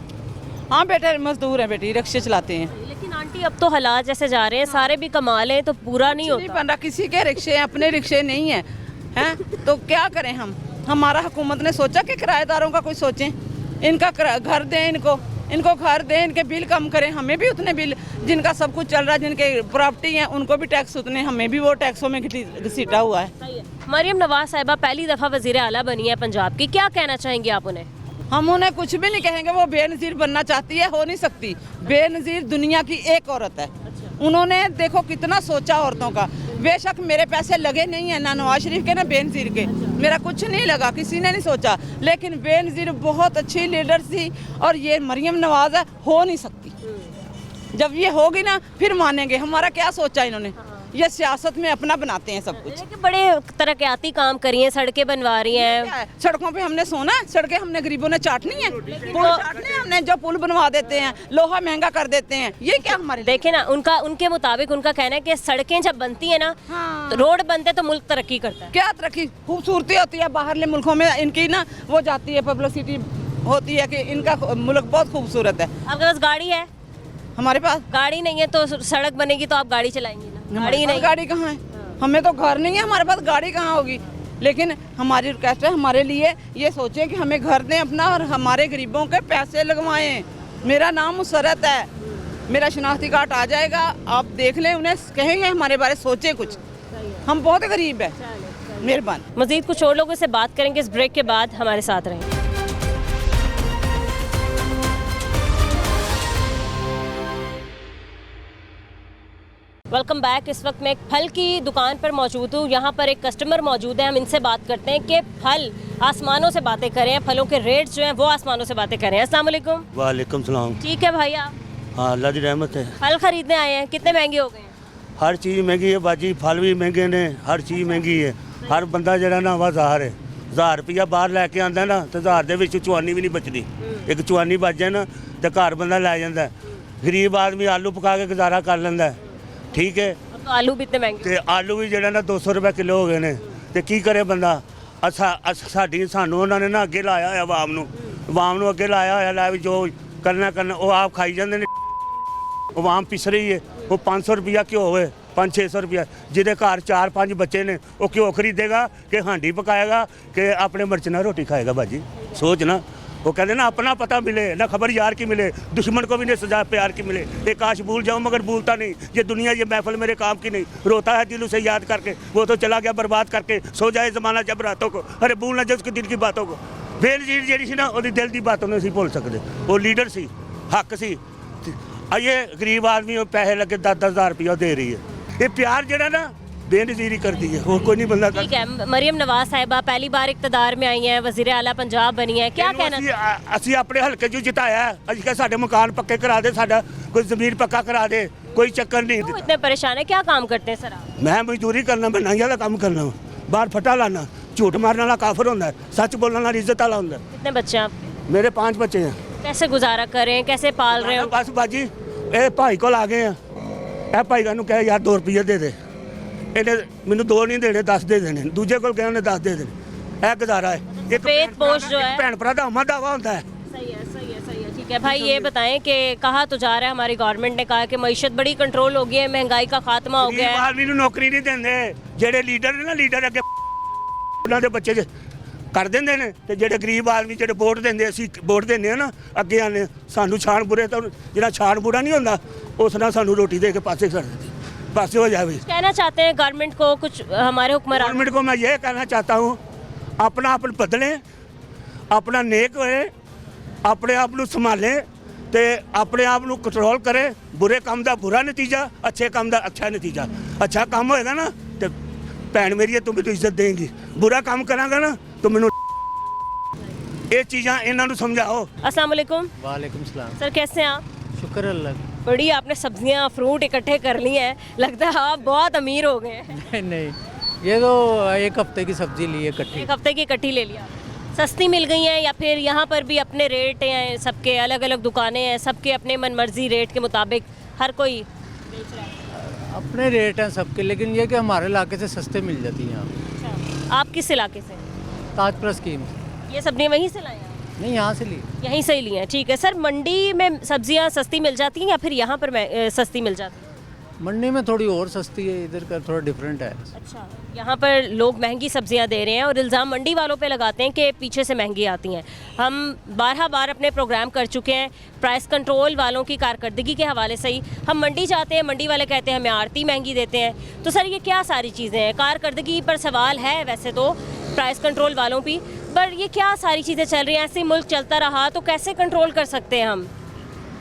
हाँ बेटे मजदूर हैं बेटी, रिक्शे चलाते हैं। लेकिन आंटी अब तो हालात जैसे जा रहे हैं, सारे भी कमा लें तो पूरा नहीं नहीं होता। बन रहा, किसी के रिक्शे हैं, अपने रिक्शे नहीं है, हैं तो क्या करें हम। हमारा हुकूमत ने सोचा कि किराएदारों का कोई सोचें, इनका घर दें, इनको घर दें, इनके बिल कम करें, हमें भी उतने बिल, जिनका सब कुछ चल रहा है, जिनके प्रॉपर्टी है उनको भी टैक्स उतने, हमें भी वो टैक्सों में घसीटा हुआ है। मरियम नवाज साहिबा पहली दफ़ा वज़ीर आला बनी है पंजाब की, क्या कहना चाहेंगी आप उन्हें? हम उन्हें कुछ भी नहीं कहेंगे, वो बेनज़ीर बनना चाहती है, हो नहीं सकती। बेनज़ीर दुनिया की एक औरत है। उन्होंने देखो कितना सोचा औरतों का। बेशक मेरे पैसे लगे नहीं है, ना नवाज शरीफ के ना बेनज़ीर के, मेरा कुछ नहीं लगा, किसी ने नहीं सोचा, लेकिन बेनज़ीर बहुत अच्छी लीडर थी और ये मरियम नवाज है, हो नहीं सकती। जब ये होगी ना फिर मानेंगे। हमारा क्या सोचा इन्होंने, ये सियासत में अपना बनाते हैं सब कुछ। बड़े तरक्याती काम करी हैं, सड़कें बनवा रही हैं। सड़कों पे हमने सोना, सड़कें हमने गरीबों ने चाटनी है, पुल चाटने हैं हमने, जो पुल बनवा देते हैं, लोहा महंगा कर देते हैं, ये क्या हमारे। देखे ना, उनके मुताबिक उनका कहना है कि सड़कें जब बनती है ना, तो रोड बनते तो मुल्क तरक्की करता है। क्या तरक्की, खूबसूरती होती है, बाहरले मुल्कों में इनकी ना वो जाती है, पब्लिसिटी होती है कि इनका मुल्क बहुत खूबसूरत है। आपके पास गाड़ी है? हमारे पास गाड़ी नहीं है तो सड़क बनेगी तो आप गाड़ी चलाएंगी ना? गाड़ी नहीं, गाड़ी कहाँ है, हमें तो घर नहीं है, हमारे पास गाड़ी कहाँ होगी। लेकिन हमारी रिक्वेस्ट है, हमारे लिए ये सोचें कि हमें घर दें अपना और हमारे गरीबों के पैसे लगवाएं। मेरा नाम मुसरत है, मेरा शनाख्ती कार्ड आ जाएगा, आप देख लें, उन्हें कहेंगे हमारे बारे सोचें कुछ, हम बहुत गरीब है। मेहरबानी। मजीद कुछ और लोगों से बात करेंगे इस ब्रेक के बाद, हमारे साथ रहें। Welcome back. इस वक्त मैं एक फल की दुकान पर मौजूद हूँ। यहाँ पर एक कस्टमर मौजूद है, हम इनसे बात करते हैं कि फल आसमानों से बातें करें, फलों के रेट जो हैं वो आसमानों से बातें करें। अस्सलाम वालेकुम। वालेकुम सलाम। ठीक है भाई, आप हाँ अल्लाह की रहमत है। फल खरीदने आए हैं, कितने महंगे हो गए हैं? हर चीज़ महंगी है बाजी, फल भी महंगे ने, हर चीज़ महंगी है। हर बंदा जरा ना बाजार है, 1000 रुपया बाहर लैके आंदा ना तो 1000 ਦੇ ਵਿੱਚ ਚਵਾਨੀ भी नहीं बचती। एक चवानी बच जाए ना तो घर बंदा लै जाता। गरीब आदमी आलू पका के गुजारा कर लेंदा, ठीक है। तो आलू भी इतने महंगे, ਤੇ ਆਲੂ ਵੀ ਜਿਹੜਾ ਨਾ 200 ਰੁਪਏ ਕਿਲੋ ਹੋ ਗਏ ਨੇ ਤੇ ਕੀ ਕਰੇ ਬੰਦਾ। ਸਾਨੂੰ ਉਹਨਾਂ ਨੇ ਨਾ ਅੱਗੇ ਲਾਇਆ ਹੋਇਆ ਆਵਾਮ ਨੂੰ ਅੱਗੇ ਲਾਇਆ ਹੋਇਆ, ਲੈ ਵੀ ਜੋ ਕਰਨਾ ਉਹ ਆਪ ਖਾਈ ਜਾਂਦੇ ਨੇ। ਆਵਾਮ ਪਿਸ ਰਹੀ ਹੈ। ਉਹ 500 ਰੁਪਇਆ ਘਿਓ ਹੋਵੇ, 500-600 ਰੁਪਇਆ, ਜਿਹਦੇ ਘਰ 4-5 ਬੱਚੇ ਨੇ ਉਹ ਘਿਓ ਖਰੀਦੇਗਾ ਕਿ ਹਾਂਡੀ ਪਕਾਏਗਾ ਕਿ ਆਪਣੇ ਮਿਰਚ ਨਾਲ ਰੋਟੀ ਖਾਏਗਾ। ਬਾਜੀ सोच ना, वो कहते ना अपना पता मिले ना खबर यार की मिले, दुश्मन को भी नहीं सजा प्यार की मिले। ये काश भूल जाऊँ मगर भूलता नहीं, ये दुनिया ये महफिल मेरे काम की नहीं। रोता है दिल उसे याद करके, वो तो चला गया बर्बाद करके, सो जाए ज़माना जब रातों को, अरे भूल ना जाए उसके दिल की बातों को। बेनज़ीर जी सी ना वो दिल की बातों नहीं भूल सकते, वो लीडर सी, हक सी। ये गरीब आदमी पैसे लगे 10-10 हज़ार रुपया दे रही है। ये प्यार जरा ना बेनज़ीरी कर दी है, वो कोई नहीं बंदा। ठीक है, मरियम नवाज साहिबा पहली बार इक़्तिदार में आई हैं, वज़ीर आला पंजाब बनी है, क्या कहना? ਅਸੀਂ ਆਪਣੇ ਹਲਕੇ 'ਚ ਜਿਤਾਇਆ, ਅਸੀਂ ਕਿਹਾ ਸਾਡੇ ਮਕਾਨ ਪੱਕੇ ਕਰਾ ਦੇ, ਸਾਡਾ ਕੋਈ ਜ਼ਮੀਨ ਪੱਕਾ ਕਰਾ ਦੇ, ਕੋਈ ਚੱਕਰ ਨਹੀਂ। क्यों इतने परेशान है, क्या काम करते हैं सर आप? ਮੈਂ ਮਜ਼ਦੂਰੀ ਕਰਨਾ, ਮੈਂ ਨਾਈਆਂ ਦਾ ਕੰਮ ਕਰਨਾ, ਬਾਹਰ ਫਟਾ ਲਾਣਾ। ਝੂਠ ਮਾਰਨ ਵਾਲਾ ਕਾਫਰ ਹੁੰਦਾ, ਸੱਚ ਬੋਲਣ ਵਾਲਾ ਇੱਜ਼ਤ ਵਾਲਾ ਹੁੰਦਾ। कितने बच्चे हैं आपके? मेरे 5 बच्चे हैं। कैसे गुजारा करें, कैसे पाल रहे हो? बस बाजी ਇਹ ਭਾਈ ਕੋਲ ਆ ਗਏ ਆ ਇਹ ਭਾਈ ਨੂੰ ਕਹੇ ਯਾਰ 2 ਰੁਪਏ ਦੇ ਦੇ ਇਹਨੇ ਮੈਨੂੰ 2 ਨਹੀਂ ਦੇਣੇ 10 ਦੇ ਦੇਣੇ ਦੂਜੇ ਕੋਲ ਕਹੇ ਉਹਨੇ 10 ਦੇ ਦੇਣੇ ਇਹ ਗੁਜ਼ਾਰਾ ਹੈ ਇੱਕ ਸਫੇਦ ਪੋਸ਼ जो है ਭੈਣ ਭਰਾ ਦਾ ਹਮਾ ਦਾਵਾ ਹੁੰਦਾ ਹੈ सही है, सही है, सही है। ठीक है भाई, ये बताएं कि कहा तो जा रहा है, हमारी गवर्नमेंट ने कहा कि मईशत बड़ी कंट्रोल हो गई है, महंगाई का खात्मा हो गया ਗਰੀਬ है। ਆਦਮੀ ਨੂੰ ਨੌਕਰੀ ਨਹੀਂ ਦਿੰਦੇ ਜਿਹੜੇ ਲੀਡਰ ਨੇ ਨਾ ਲੀਡਰ ਅੱਗੇ ਉਹਨਾਂ ਦੇ ਬੱਚੇ ਕਰ ਦਿੰਦੇ ਨੇ ਤੇ ਜਿਹੜੇ ਗਰੀਬ ਆਦਮੀ ਜਿਹੜੇ ਵੋਟ ਦਿੰਦੇ ਅਸੀਂ ਵੋਟ ਦਿੰਦੇ ਆ ਨਾ ਅੱਗੇ ਆਨੇ ਸਾਨੂੰ ਛਾਣ ਬੁਰੇ ਤਾਂ ਜਿਹੜਾ ਛਾਣ ਬੁਰਾ ਨਹੀਂ ਹੁੰਦਾ ਉਸ ਨਾਲ ਸਾਨੂੰ ਰੋਟੀ ਦੇ ਕੇ ਪਾਸੇ ਕਰ ਦਿੰਦੀ ਪਾਸੇ हो जाए। कहना चाहते हैं गवर्नमेंट को कुछ, हमारे हुक्मरान गवर्नमेंट को मैं ये कहना चाहता हूँ अपना आप बदलें अपना नेक होए अपने आप ਨੂੰ ਸੰਭਾਲੇ ਤੇ ਆਪਣੇ ਆਪ ਨੂੰ ਕੰਟਰੋਲ ਕਰੇ ਬੁਰੇ ਕੰਮ ਦਾ ਬੁਰਾ ਨਤੀਜਾ ਅੱਛੇ ਕੰਮ ਦਾ ਅੱਛਾ ਨਤੀਜਾ ਅੱਛਾ ਕੰਮ ਹੋਏਗਾ ਨਾ ਤੇ ਭੈਣ ਮੇਰੀ ਤੂੰ ਮੈਨੂੰ ਇੱਜ਼ਤ ਦੇਂਗੀ ਬੁਰਾ ਕੰਮ ਕਰਾਂਗਾ ਨਾ ਤੂੰ ਮੈਨੂੰ ਇਹ ਚੀਜ਼ਾਂ ਇਹਨਾਂ ਨੂੰ ਸਮਝਾਓ। अस्सलाम वालेकुम। वालेकुम सलाम। सर कैसे हैं आप? शुक्र अल्लाह। बड़ी आपने सब्जियां फ्रूट इकट्ठे कर लिए हैं, लगता है आप बहुत अमीर हो गए हैं। नहीं नहीं ये तो एक हफ्ते की सब्जी ली है इकट्ठी। एक हफ्ते की इकट्ठी ले लिया। सस्ती मिल गई हैं या फिर यहाँ पर भी अपने रेट हैं, सबके अलग अलग दुकानें हैं, सबके अपने मनमर्जी रेट के मुताबिक हर कोई बेच रहा है? अपने रेट हैं सबके, लेकिन ये कि हमारे इलाके से सस्ते मिल जाती हैं यहाँ। अच्छा, आप किस इलाके से? ताजपुरा स्कीम। ये सब्जियाँ वहीं से लाए हैं? नहीं यहाँ से ली। यहीं से ही ली हैं। ठीक है सर, मंडी में सब्जियाँ सस्ती मिल जाती हैं या फिर यहाँ पर सस्ती मिल जाती हैं? मंडी में थोड़ी और सस्ती है, इधर का थोड़ा डिफरेंट है। अच्छा, यहाँ पर लोग महंगी सब्जियाँ दे रहे हैं और इल्ज़ाम मंडी वालों पे लगाते हैं कि पीछे से महंगी आती हैं। हम 12 बार अपने प्रोग्राम कर चुके हैं प्राइस कंट्रोल वालों की कारकर्दगी के हवाले से ही। हम मंडी जाते हैं, मंडी वाले कहते हैं हमें आड़ती महंगी देते हैं। तो सर ये क्या सारी चीज़ें हैं? कारकर्दगी पर सवाल है वैसे तो प्राइस कंट्रोल वालों की, पर ये क्या सारी चीज़ें चल रही हैं? ऐसे ही मुल्क चलता रहा तो कैसे कंट्रोल कर सकते हैं हम?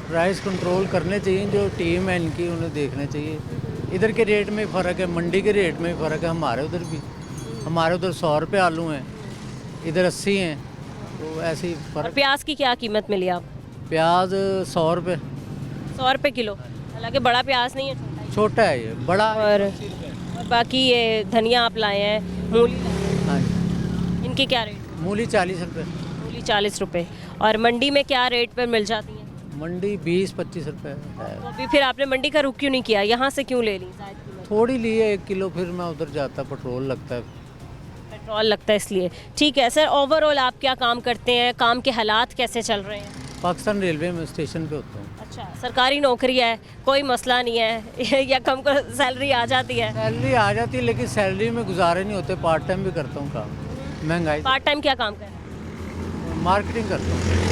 प्राइस कंट्रोल करने चाहिए, जो टीम है इनकी उन्हें देखने चाहिए। इधर के रेट में फ़र्क है, मंडी के रेट में फ़र्क है, हमारे उधर भी। हमारे उधर 100 रुपये आलू हैं, इधर 80 हैं, तो ऐसे ही और फ़र्क। प्याज की क्या कीमत मिली आप? प्याज 100 रुपये। 100 रुपये किलो, हालांकि बड़ा प्याज नहीं है, छोटा है ये, बड़ा और बाकी ये धनिया आप लाए हैं, मूली लाए हैं, हाँ जी। इनके क्या रेट? मूली 40 रुपये। मूली 40 रुपये। और मंडी में क्या रेट पर मिल जाती हैं? मंडी 20-25 रुपये है। तो अभी फिर आपने मंडी का रुख क्यों नहीं किया, यहाँ से क्यों ले ली? शायद कीमत थोड़ी ली है 1 किलो, फिर मैं उधर जाता, पेट्रोल लगता है। पेट्रोल लगता है इसलिए। ठीक है सर, ओवरऑल आप क्या काम करते हैं, काम के हालात कैसे चल रहे हैं? पाकिस्तान रेलवे में स्टेशन पे होता हूँ। अच्छा, सरकारी नौकरी है, कोई मसला नहीं है या कम को सैलरी आ जाती है? सैलरी आ जाती है, लेकिन सैलरी में गुजारे नहीं होते। पार्ट टाइम भी करता हूँ काम, महंगाई। पार्ट टाइम क्या काम कर रहे हैं? मार्केटिंग करता हूँ।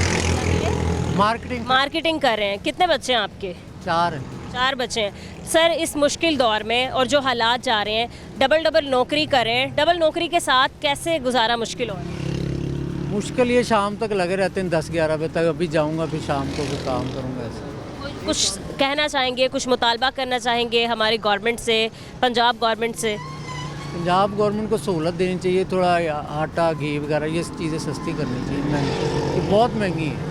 मार्केटिंग कर रहे हैं। कितने बच्चे हैं आपके? 4 हैं। 4 बच्चे हैं। सर इस मुश्किल दौर में और जो हालात जा रहे हैं, डबल नौकरी कर रहे हैं, डबल नौकरी के साथ कैसे गुजारा मुश्किल हो रहा है? मुश्किल ये शाम तक लगे रहते हैं, 10-11 बजे तक। अभी जाऊँगा, फिर शाम को फिर काम करूँगा ऐसे। कुछ कहना चाहेंगे, कुछ मुतालबा करना चाहेंगे हमारी गवर्नमेंट से, पंजाब गवर्नमेंट से? पंजाब गवर्नमेंट को सहूलत देनी चाहिए, थोड़ा आटा घी वगैरह ये चीज़ें सस्ती करनी चाहिए। महंगी, ये बहुत महंगी है,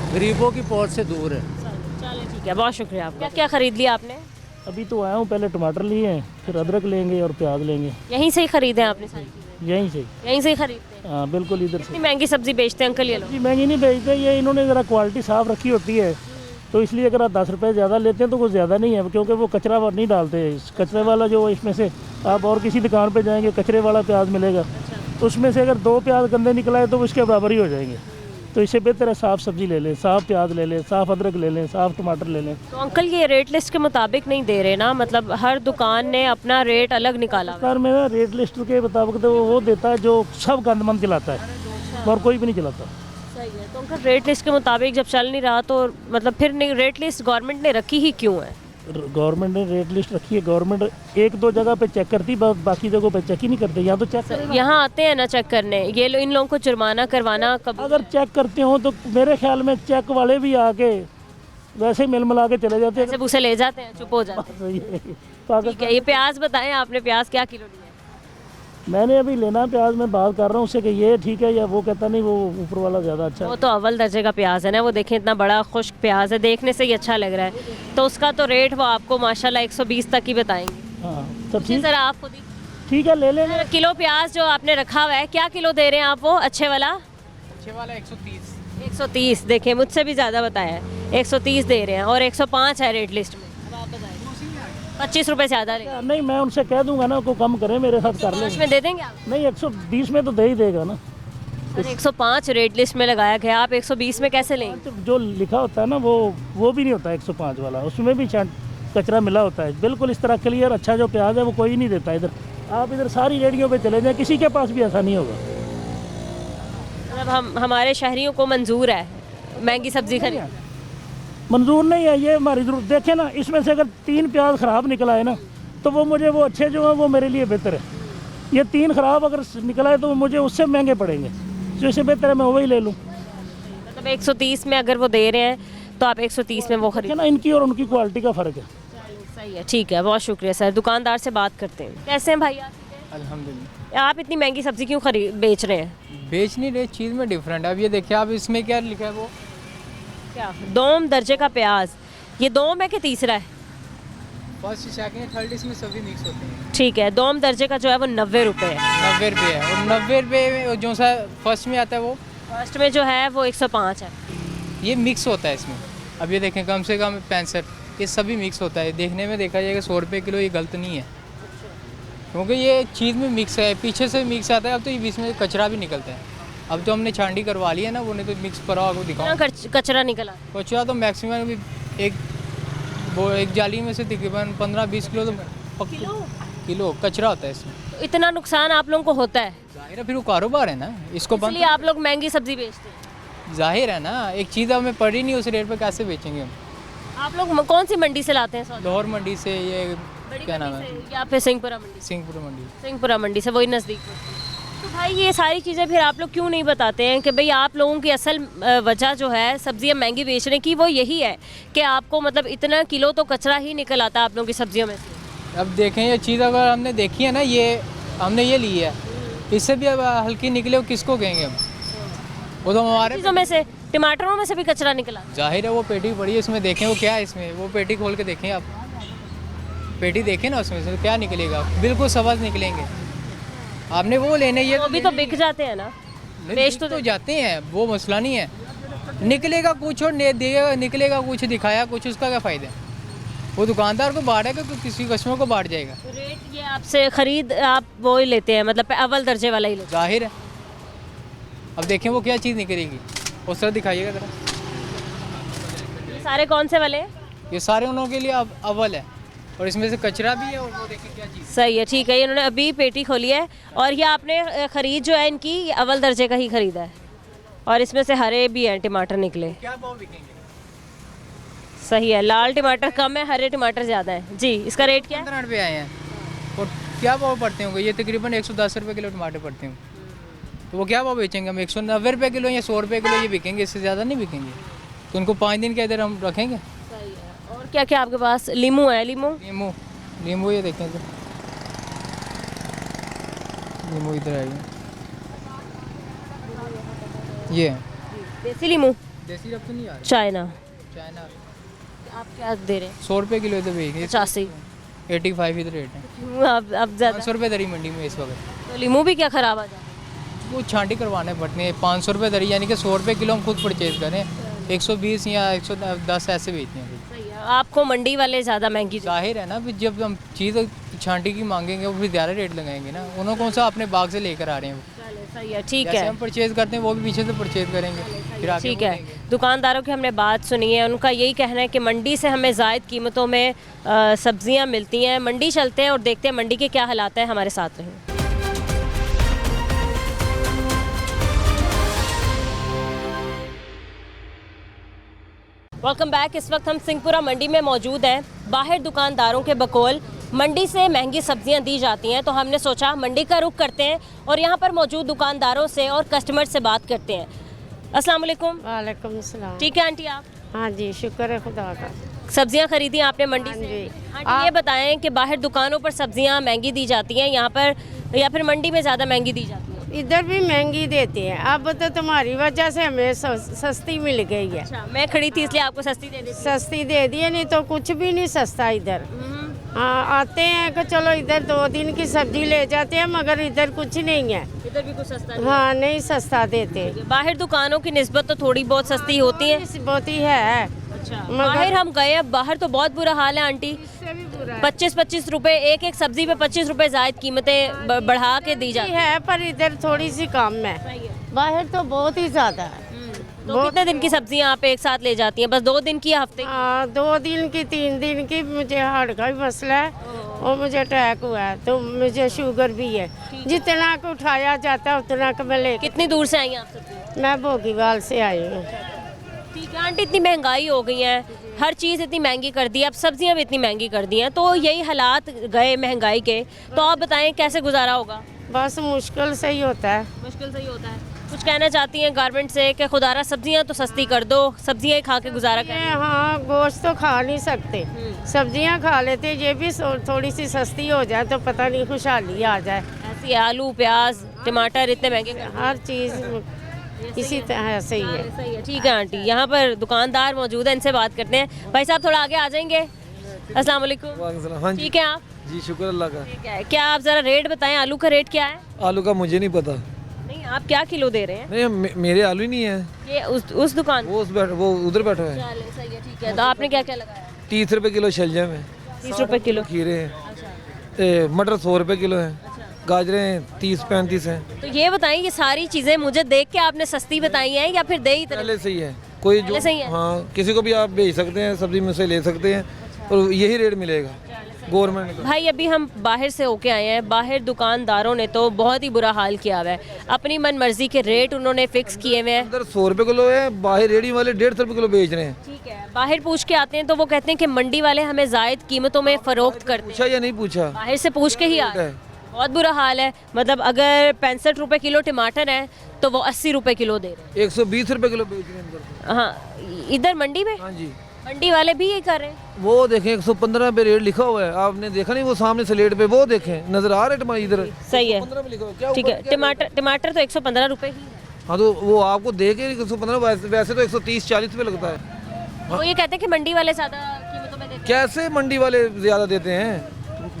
गरीबों की पहुँच से दूर है। चलिए ठीक है, बहुत शुक्रिया आपका। क्या खरीद लिया आपने? अभी तो आया हूँ, पहले टमाटर लिए हैं, फिर अदरक लेंगे और प्याज लेंगे। यहीं से ही खरीदे हैं आपने सारी चीज़ें? यहीं से। यहीं से ही खरीदते हैं? हाँ बिल्कुल, इधर से। इतनी महंगी सब्जी बेचते हैं अंकल ये लोग? जी महंगी नहीं बेचते, ये इन्होंने ज़रा क्वालिटी साफ़ रखी होती है, तो इसलिए अगर आप 10 रुपये ज़्यादा लेते हैं तो कुछ ज़्यादा नहीं है, क्योंकि वो कचरा नहीं डालते। कचरे वाला जो इसमें से आप और किसी दुकान पे जाएंगे कचरे वाला प्याज मिलेगा, तो उसमें से अगर 2 प्याज गंदे निकलाए तो उसके बराबर ही हो जाएंगे। तो इससे बेहतर है साफ़ सब्ज़ी ले लें, साफ़ प्याज ले लें, साफ़ अदरक ले लें, साफ़ टमाटर ले लें। तो अंकल ये रेट लिस्ट के मुताबिक नहीं दे रहे ना, मतलब हर दुकान ने अपना रेट अलग निकाला हुआ है। सरकार में ना रेट लिस्ट के मुताबिक तो वो देता है जो सब गंदमंद चलाता है, और कोई भी नहीं चलाता। सही है। तो अंकल रेट लिस्ट के मुताबिक जब चल नहीं रहा तो मतलब फिर रेट लिस्ट गवर्नमेंट ने रखी ही क्यों है? गवर्नमेंट ने रेट लिस्ट रखी है, गवर्नमेंट 1-2 जगह पे चेक करती, बाकी जगहों पे चेक ही नहीं करते। यहाँ तो चेक करें, यहाँ आते हैं ना चेक करने, ये इन लोगों को जुर्माना करवाना कब? अगर चेक करते हो तो मेरे ख्याल में चेक वाले भी आके वैसे ही मिल मिला के चले जाते हैं। जब उसे ले जाते हैं, चुप हो जाते हैं। ठीक है, ये प्याज बताएं आपने, प्याज क्या किलो लिया? मैंने अभी लेना प्याज, मैं बात कर रहा हूँ उससे कि ये ठीक है या वो कहता नहीं वो ऊपर वाला ज़्यादा अच्छा है। वो तो अव्वल दर्जे का प्याज है ना, वो देखें इतना बड़ा खुश्क प्याज है, देखने से ही अच्छा लग रहा है, तो उसका तो रेट वो आपको माशाल्लाह 120 तक ही बताएंगे। हाँ तो ठीक, सर आप खुद ही ठीक है ले लेंगे। किलो प्याज जो आपने रखा हुआ है क्या किलो दे रहे हैं आप? वो अच्छे वाला? अच्छे वाला 130। 130 देखें, मुझसे भी ज़्यादा बताया है, 130 दे रहे हैं और 105 है रेट लिस्ट में। अब आप बताएं, 25 रुपये ज़्यादा लेंगे। नहीं, मैं उनसे कह दूंगा ना, को कम करें, मेरे साथ कर 5 में दे देंगे आप? नहीं, 120 में तो दे ही देगा ना। और 105 रेट लिस्ट में लगाया गया, आप 120 में कैसे लेंगे? तो जो लिखा होता है ना वो भी नहीं होता 105 वाला, उसमें भी कचरा मिला होता है। बिल्कुल इस तरह क्लियर अच्छा जो प्याज है वो कोई नहीं देता इधर। आप इधर सारी रेडियो पे चले जाएं, किसी के पास भी ऐसा नहीं होगा। मतलब हमारे शहरियों को मंजूर है महंगी सब्जी खरीद? मंजूर नहीं है, ये हमारी जरूरत। देखें ना, इसमें से अगर 3 प्याज ख़राब निकला है ना, तो वो मुझे वो अच्छे जो हैं वो मेरे लिए बेहतर है। ये 3 ख़राब अगर निकला है तो मुझे उससे महंगे पड़ेंगे, जो इससे बेहतर है मैं वही ले लूँ। मतलब 130 में अगर वो दे रहे हैं तो आप 130 में वो खरीद ना, इनकी और उनकी क्वालिटी का फ़र्क है। सही है, ठीक है, बहुत शुक्रिया सर। दुकानदार से बात करते हैं। कैसे हैं भाई आप? अल्हम्दुलिल्लाह। आप इतनी महंगी सब्जी क्यों बेच रहे हैं? बेच नहीं रहे, चीज़ में डिफरेंट है। अब ये देखिए आप, इसमें क्या लिखा है वो क्या दोम दर्जे का प्याज, ये दोम है कि तीसरा है? फर्स्ट, सेकंड, थर्ड, इसमें सभी मिक्स होते हैं। ठीक है, दोम दर्जे का जो है वो 90 रुपये है। 90 रुपये है, और 90 रुपये जो सा फर्स्ट में आता है वो फर्स्ट में जो है वो 105 है। ये मिक्स होता है इसमें। अब ये देखें, कम से कम 65, ये सभी मिक्स होता है। देखने में देखा जाएगा 100 रुपये किलो, ये गलत नहीं है, क्योंकि ये चीज़ में मिक्स है, पीछे से मिक्स आता है। अब तो ये बीच में कचरा भी निकलता है। अब तो हमने छांडी करवा ली है ना, वो नहीं तो मिक्स पड़ा को दिखाओ। कचरा निकला? कचरा तो मैक्सिमम भी एक जाली में से तकरीबन 15-20 किलो तो किलो कचरा होता है इसमें। तो इतना नुकसान आप लोगों को होता है? जाहिर है, फिर वो कारोबार है ना, इसको बंद। इसलिए आप लोग महंगी सब्जी बेचते हैं? जाहिर है ना, एक चीज़ हमें पड़ी नहीं, उस रेट पे कैसे बेचेंगे हम। आप लोग कौन सी मंडी से लाते हैं सौदा? लाहौर मंडी से, ये क्या नाम है, या फिर सिंहपुरा मंडी? सिंहपुरा मंडी से, वही नज़दीक में। तो भाई ये सारी चीज़ें फिर आप लोग क्यों नहीं बताते हैं कि भाई आप लोगों की असल वजह जो है सब्जियां महंगी बेचने की वो यही है कि आपको मतलब इतना किलो तो कचरा ही निकल आता है आप लोगों की सब्जियों में से? अब देखें, ये चीज़ अगर हमने देखी है ना, ये हमने ये ली है, इससे भी अब हल्की निकले, वो किसको कहेंगे हम? वो तो हमारे चीज़ों में से, टमाटरों में से भी कचरा निकला। जाहिर है, वो पेटी पड़ी है, इसमें देखें वो क्या है इसमें, वो पेटी खोल के देखें आप, पेटी देखें ना, उसमें से क्या निकलेगा? बिल्कुल सवाल निकलेंगे। आपने वो लेने, ये वो भी तो बिक जाते हैं ना, बेच तो जाते हैं, वो मसला नहीं है। निकलेगा कुछ और देगा, निकलेगा कुछ, दिखाया कुछ, उसका क्या फ़ायदा है? वो दुकानदार को बांटेगा तो किसी कस्टमर को बांट जाएगा। तो रेट ये आपसे खरीद आप वो ही लेते हैं, मतलब अव्वल दर्जे वाला ही लेते हैं? जाहिर है। अब देखें वो क्या चीज़ निकलेगी, उस तरह दिखाइएगा ज़रा। ये सारे कौन से वाले हैं? ये सारे उन लोगों के लिए अव्वल है, और इसमें से कचरा भी है, और वो देखें क्या चीज़। सही है, ठीक है। इन्होंने अभी पेटी खोली है और ये आपने ख़रीद जो है इनकी अव्वल दर्जे का ही ख़रीदा है, और इसमें से हरे भी हैं टमाटर निकले। क्या भाव बिकेंगे? सही है, लाल टमाटर कम है, हरे टमाटर ज़्यादा है जी। इसका रेट क्या है? 15 रुपये आए हैं। और क्या भाव पड़ते होंगे? ये तकरीबन 110 रुपये किलो टमाटर पड़ते हैं। तो वो क्या भाव बेचेंगे हम? 190 रुपये किलो या 100 रुपये किलो ये बिकेंगे, इससे ज़्यादा नहीं बिकेंगे। तो उनको 5 दिन के इधर हम रखेंगे। सही है। और क्या क्या आपके पास? लीमू है? नींबू ये देखें तो, नींबू इधर आएगा, ये देसी लीमू? देसी रब तो नहीं आ रहा, चाइना। आप क्या दे रहे हैं? 100 रुपये किलो इधर बेच 85 85 इधर रेट है। क्यों अब ज़्यादा 500 रुपये दरी मंडी में इस वक्त। तो लीमू भी क्या ख़राब आ जाता है? वो छांटी करवाने पड़ते हैं। 500 रुपये दरी, यानी कि 100 रुपये किलो हम खुद परचेज़ करें, 120 या 110 ऐसे बेचते हैं। सही है, आपको मंडी वाले ज़्यादा महंगी जाहिर है ना, फिर जब हम चीज़ छांटी की मांगेंगे वो फिर ज़्यादा रेट लगाएंगे ना। उन्होंने कौन सा अपने बाग से लेकर आ रहे हैं, सही है, ठीक जैसे है, हम परचेज़ करते हैं वो भी पीछे से परचेज़ करेंगे, फिर आगे ठीक वो है। देंगे। दुकानदारों की हमने बात सुनी है, उनका यही कहना है कि मंडी से हमें ज़ायद कीमतों में सब्जियां मिलती हैं। मंडी चलते हैं और देखते हैं मंडी के क्या हालात हैं। हमारे साथ रहें। Welcome back. इस वक्त हम सिंहपुरा मंडी में मौजूद हैं। बाहर दुकानदारों के बकौल मंडी से महंगी सब्जियां दी जाती हैं, तो हमने सोचा मंडी का रुख करते हैं और यहाँ पर मौजूद दुकानदारों से और कस्टमर से बात करते हैं। अस्सलाम वालेकुम। वालेकुम सलाम। ठीक है आंटी, आप? हाँ जी, शुक्र है खुदा का। सब्जियां खरीदी आपने मंडी से? आंटी ये बताएं कि बाहर दुकानों पर सब्जियां महंगी दी जाती हैं, यहाँ पर या फिर मंडी में ज़्यादा महंगी दी जाती है? इधर भी महंगी देते हैं। अब तो तुम्हारी वजह से हमें सस्ती मिल गई है। अच्छा, मैं खड़ी थी इसलिए आपको सस्ती दे दी? सस्ती दे दी है, नहीं तो कुछ भी नहीं सस्ता इधर। हाँ आते हैं कि चलो इधर 2 दिन की सब्जी ले जाते हैं, मगर इधर कुछ नहीं है। इधर भी कुछ सस्ता नहीं। हाँ नहीं सस्ता देते। बाहर दुकानों की निस्बत तो थोड़ी बहुत सस्ती होती है। बहुत ही है। अच्छा, बाहर हम गए हैं, बाहर तो बहुत बुरा हाल है आंटी। 25-25 रुपए एक सब्जी पे 25 रुपए जायद कीमतें बढ़ा के दी जाती है, पर इधर थोड़ी सी कम है। बाहर तो बहुत ही ज्यादा है। तो कितने दिन की सब्जियां आप एक साथ ले जाती हैं? बस 2 दिन की या हफ्ते की? 2 दिन की 3 दिन की। मुझे हार्ट का भी मसला है और मुझे अटैक हुआ है, तो मुझे शुगर भी है। जितना को उठाया जाता है उतना का मैं ले। कितनी दूर से आई हैं आप सब्जी? मैं भोगीवाल से आई हूँ। ठीक है आंटी, इतनी महंगाई हो गई है, हर चीज़ इतनी महंगी कर दी है, अब सब्जियां भी इतनी महंगी कर दी हैं, तो यही हालात गए महंगाई के, तो आप बताएं कैसे गुजारा होगा? बस मुश्किल से ही होता है। मुश्किल से ही होता है। कुछ कहना चाहती हैं गवर्नमेंट से कि खुदारा सब्जियां तो सस्ती कर दो, सब्जियां ही खा के गुजारा करें? हाँ गोश्त तो खा नहीं सकते, सब्जियां खा लेते, ये भी थोड़ी सी सस्ती हो जाए तो पता नहीं खुशहाली आ जाए। ऐसी आलू प्याज टमाटर इतने महंगे, हर चीज़ इसी तरह से ही है। सही है। ठीक है आंटी, यहाँ पर दुकानदार मौजूद है, इनसे बात करते हैं। भाई साहब थोड़ा आगे आ जाएंगे। अस्सलाम वालेकुम। हाँ जी। ठीक है आप? जी शुक्र अल्लाह का। ठीक है, क्या आप ज़रा रेट बताएं, आलू का रेट क्या है? आलू का मुझे नहीं पता। नहीं, आप क्या किलो दे रहे हैं? नहीं मेरे आलू ही नहीं है। ये उस दुकान, वो उधर बैठा है। चले सही है। ठीक है, तो आपने क्या क्या लगाया? 30 रुपए किलो शलजम है, 30 रुपए किलो खीरे हैं, मटर 100 रुपए किलो है, गाजरें 30-35 हैं। तो ये बताएं, ये सारी चीज़ें मुझे देख के आपने सस्ती बताई हैं या फिर दे ही तरह? पहले सही है, कोई जो सही है। हाँ किसी को भी आप भेज सकते हैं, सब्जी मुझसे ले सकते हैं और यही रेट मिलेगा गवर्नमेंट का। भाई अभी हम बाहर से होके आए हैं, बाहर दुकानदारों ने तो बहुत ही बुरा हाल किया हुआ है, अपनी मन मर्जी के रेट उन्होंने फिक्स किए हुए हैं। अंदर 100 रुपए किलो है, बाहर रेडी वाले 150 रुपए किलो बेच रहे हैं। ठीक है, बाहर पूछ के आते हैं तो वो कहते हैं कि मंडी वाले हमें जायद कीमतों में फरोख्त करते हैं। पूछा या नहीं पूछा? बाहर से पूछ के ही आ रहे हैं। बहुत बुरा हाल है, मतलब अगर 65 रुपए किलो टमाटर है तो वो 80 रुपए किलो दे रहे हैं। 120 रुपए किलो बेच रहे हैं। हाँ इधर मंडी में? हाँ जी, मंडी वाले भी ये कर रहे हैं। वो देखें 115 पे रेट लिखा हुआ है, आपने देखा नहीं? वो सामने स्लेट पे वो देखें, नजर आ रहा है टमाटर इधर। सही है, 115 पे लिखा हुआ है। क्या ठीक है। टमाटर तो 115 रुपए ही है। हाँ तो वो आपको दे के 115, वैसे तो 130-40 रुपए लगता है। वो ये कहते हैं कि मंडी वाले ज्यादा कीमतों में देते हैं। कैसे मंडी वाले ज्यादा देते हैं?